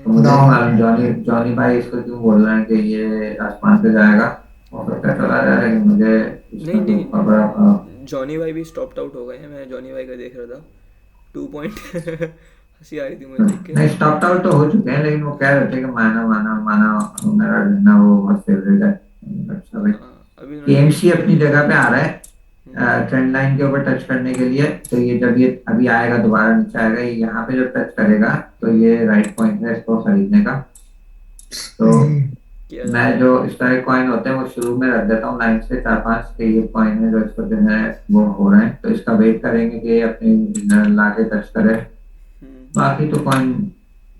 तो मुझे नहीं मालूम जॉनी भाई इसको क्यों बोल रहे हैं कि ये आसमान पे जाएगा, हो सकता है चला जाए, लेकिन मुझे नहीं नहीं, खबर जॉनी भाई भी स्टॉप्ड आउट हो गए हैं। मैं जॉनी भाई का देख रहा था 2 पॉइंट हंसी आ रही थी मुझे देख के। नहीं, स्टॉप आउट तो हो चुके हैं, लेकिन वो कह रहे थे कि माना माना माना मेरा ना वो बहुत फेवरेट है। अच्छा भाई, हाँ, अभी उन्होंने केएमसी अपनी जगह पे आ रहा है हम्म, ट्रेंड लाइन के ऊपर टच करने के लिए। तो ये जब ये अभी आएगा, दोबारा नीचे आएगा, ये यहाँ पे जब टच करेगा तो ये राइट पॉइंट है इसको खरीदने का। तो किया जा मैं सकता जो इस तरह कॉइन होते हैं वो शुरू में रख देता हूँ, लाइन से 4-5 के ये कॉइन है जो इसको जो है वो हो रहे हैं। तो इसका वेट करेंगे कि ये अपनी लाके टच करे। बाकी तो कॉइन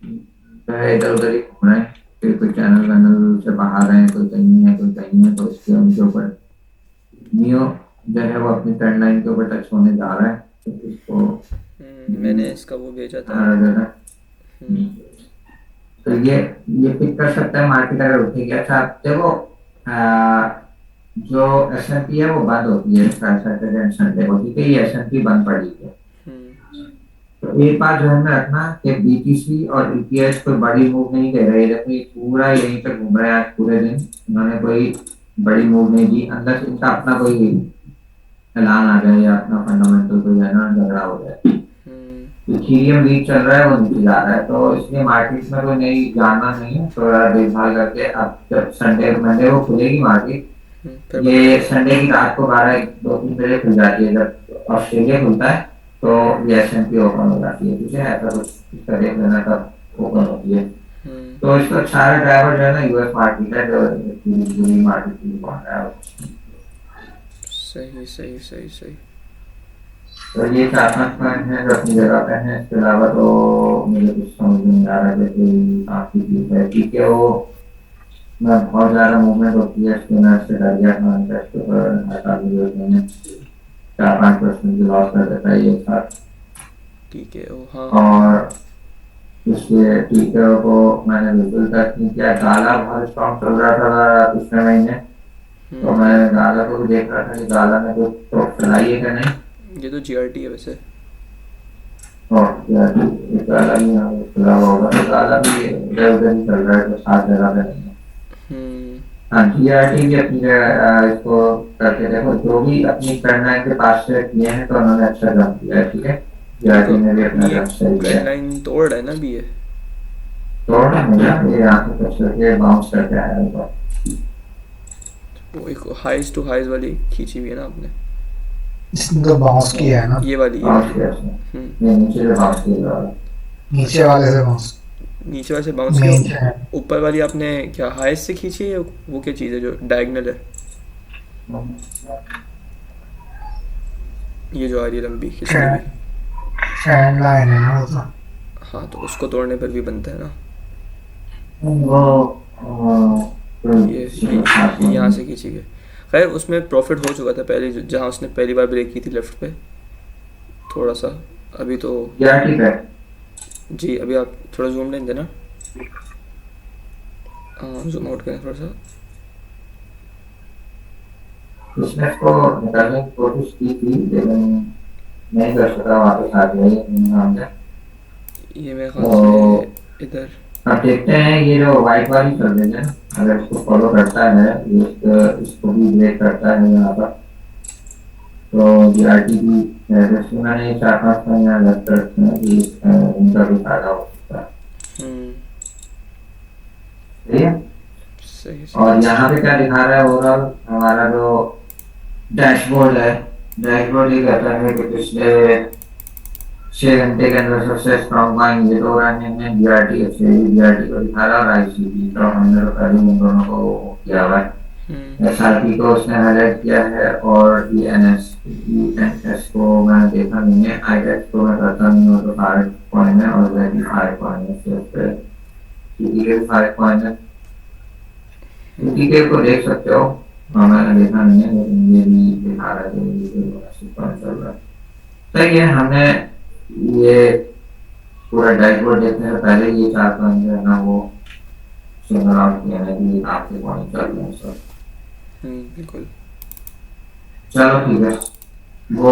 जो है इधर उधर ही घूम रहे हैं, फिर कोई चैनल वैनल से बाहर है, कोई कहीं है कोई कहीं है। तो इसके उनके ऊपर नियो जो है वो अपनी ट्रेंड लाइन के ऊपर टच होने जा रहा है, तो इसको मैंने इसका वो भेजा था। जो है तो ये पिक कर सकता है मार्केट अगर उठ गया। अच्छा देखो, जो S&P है वो बंद होती है सैटरडे एंड संडे को, ठीक है। ये S&P बंद पड़ी है। तो एक बात ध्यान में रखना कि BTC और ETH कोई बड़ी मूव नहीं दे रहे, देखो ये पूरा यहीं पे घूम रहा है आज पूरे दिन। उन्होंने कोई बड़ी मूव नहीं दी, अंदर से इनका अपना कोई ऐलान आ जाए या अपना फंडामेंटल कोई है ना झगड़ा हो जाए। इथेरियम वीक चल रहा है, वो नीचे जा रहा है, तो इसलिए मार्केट में कोई नहीं जानना नहीं है, थोड़ा देखभाल करके। अब जब संडे मंडे को खुलेगी मार्केट, ये संडे की रात को 12-2-3 बजे खुल जाती है। जब ऑस्ट्रेलिया खुलता है तो ये S&P ओपन हो जाती है, ठीक है। ऐसा कुछ इसका देख लेना तब ओपन होती है। तो इसका सारा ड्राइवर जो है ना US मार्केट है, जो पूरी मार्केट की बन रहा है। सही सही सही सही। तो ये 4-5 पॉइंट है जो अपनी जगह पे हैं। इसके अलावा तो मुझे कुछ समझ नहीं आ रहा, जैसे आपकी चीज है ठीक है, वो मैं बहुत ज्यादा मूवमेंट होती है इसके, मैं इससे डर गया था। इंटरेस्ट पर हटा दिया मैंने, 4-5% की लॉस कर देता है ये साथ। ठीक है ओ हाँ। और इसलिए टीकर को मैंने बिल्कुल टच नहीं किया। गाला बहुत स्ट्रॉन्ग चल रहा था पिछले महीने, तो मैं गाला को भी देख रहा था कि गाला में कुछ तो चलाई है कि नहीं। ये तो GRT है वैसे। गाला भी खुला होगा, तो गाला भी इधर उधर ही चल रहा है, तो 7 जगह पे नहीं है। हाँ, GRT भी अपनी जगह इसको करके देखो, जो भी अपनी करना के पास से किए हैं तो उन्होंने अच्छा काम किया है, ठीक है। GRT ने भी अपना काम सही किया है। लाइन तोड़ रहा है ना अभी ये, तोड़ना नहीं, ये यहाँ पे टच करके बाउंस करके आया है। वो एक हाइज टू हाइज वाली खींची हुई है ना आपने, इसने तो बाउंस किया है ना, ये वाली बाउंस किया उसने, ये नीचे से बाउंस किया है। नीचे वाले से बाउंस, नीचे वाले से बाउंस किया। ऊपर वाली आपने क्या हाइज से खींची है, वो क्या चीज़ है जो डायगोनल है, ये जो आ रही है लंबी खिंची हुई। ट्रेंड लाइन है ना वो तो। हाँ, तो उसको तोड़ने पर भी बनता है ना। ये यहाँ से खींची गई। खैर उसमें प्रॉफिट हो चुका था पहले, जहाँ उसने पहली बार ब्रेक की थी लेफ्ट पे थोड़ा सा। अभी तो जी, अभी आप थोड़ा जूम लें देना, जूम आउट करें थोड़ा सा। उसने को निकालने की कोशिश की थी, लेकिन नहीं कर सका, वापस आ गया ये मेरे ख्याल से इधर। अब देखते हैं ये जो व्हाइट वाली कर देंगे, अगर इसको फॉलो करता है, इसको भी ब्रेक करता है यहाँ पर, तो जीआरटी की जैसे मैंने 4-5 महीने अलग कर रखे हैं कि इनका भी फायदा हो सकता है। ठीक है। सही और यहाँ पे क्या दिखा रहा है ओवरऑल हमारा जो डैशबोर्ड है, डैशबोर्ड ये कहता है कि पिछले 6 घंटे के अंदर सबसे स्ट्रॉन्ग बाइंग ये दो रहे हैं जीआरटी जीआरटी को दिखा रहा है और आईसीबी तो हमने तो पहले इन दोनों को किया हुआ है। एसआरपी को उसने हाईलाइट किया है और ईएनएस को मैंने देखा नहीं है, आईडेक्स को मैं करता नहीं हूँ तो 5 पॉइंट है और वह भी 5 पॉइंट है, सिर्फ टीटीके 5 पॉइंट है। टीटीके को देख सकते हो, मैंने देखा नहीं है लेकिन ये भी दिखा रहा है कि ये पॉइंट चल रहा है। सही है, हमने ये पूरा डैशबोर्ड देखने से पहले ये 4 पॉइंट जो है ना वो सिंगल आउट किया है कि आपके पॉइंट चल रहे हैं सर। बिल्कुल। चलो ठीक है, वो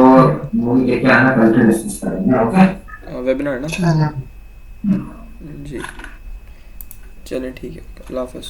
मूवी लेके आना, कल से डिस्कस करेंगे। ओके, वेबिनार ना चलो जी, चलें ठीक है, अल्लाह हाफ़िज़।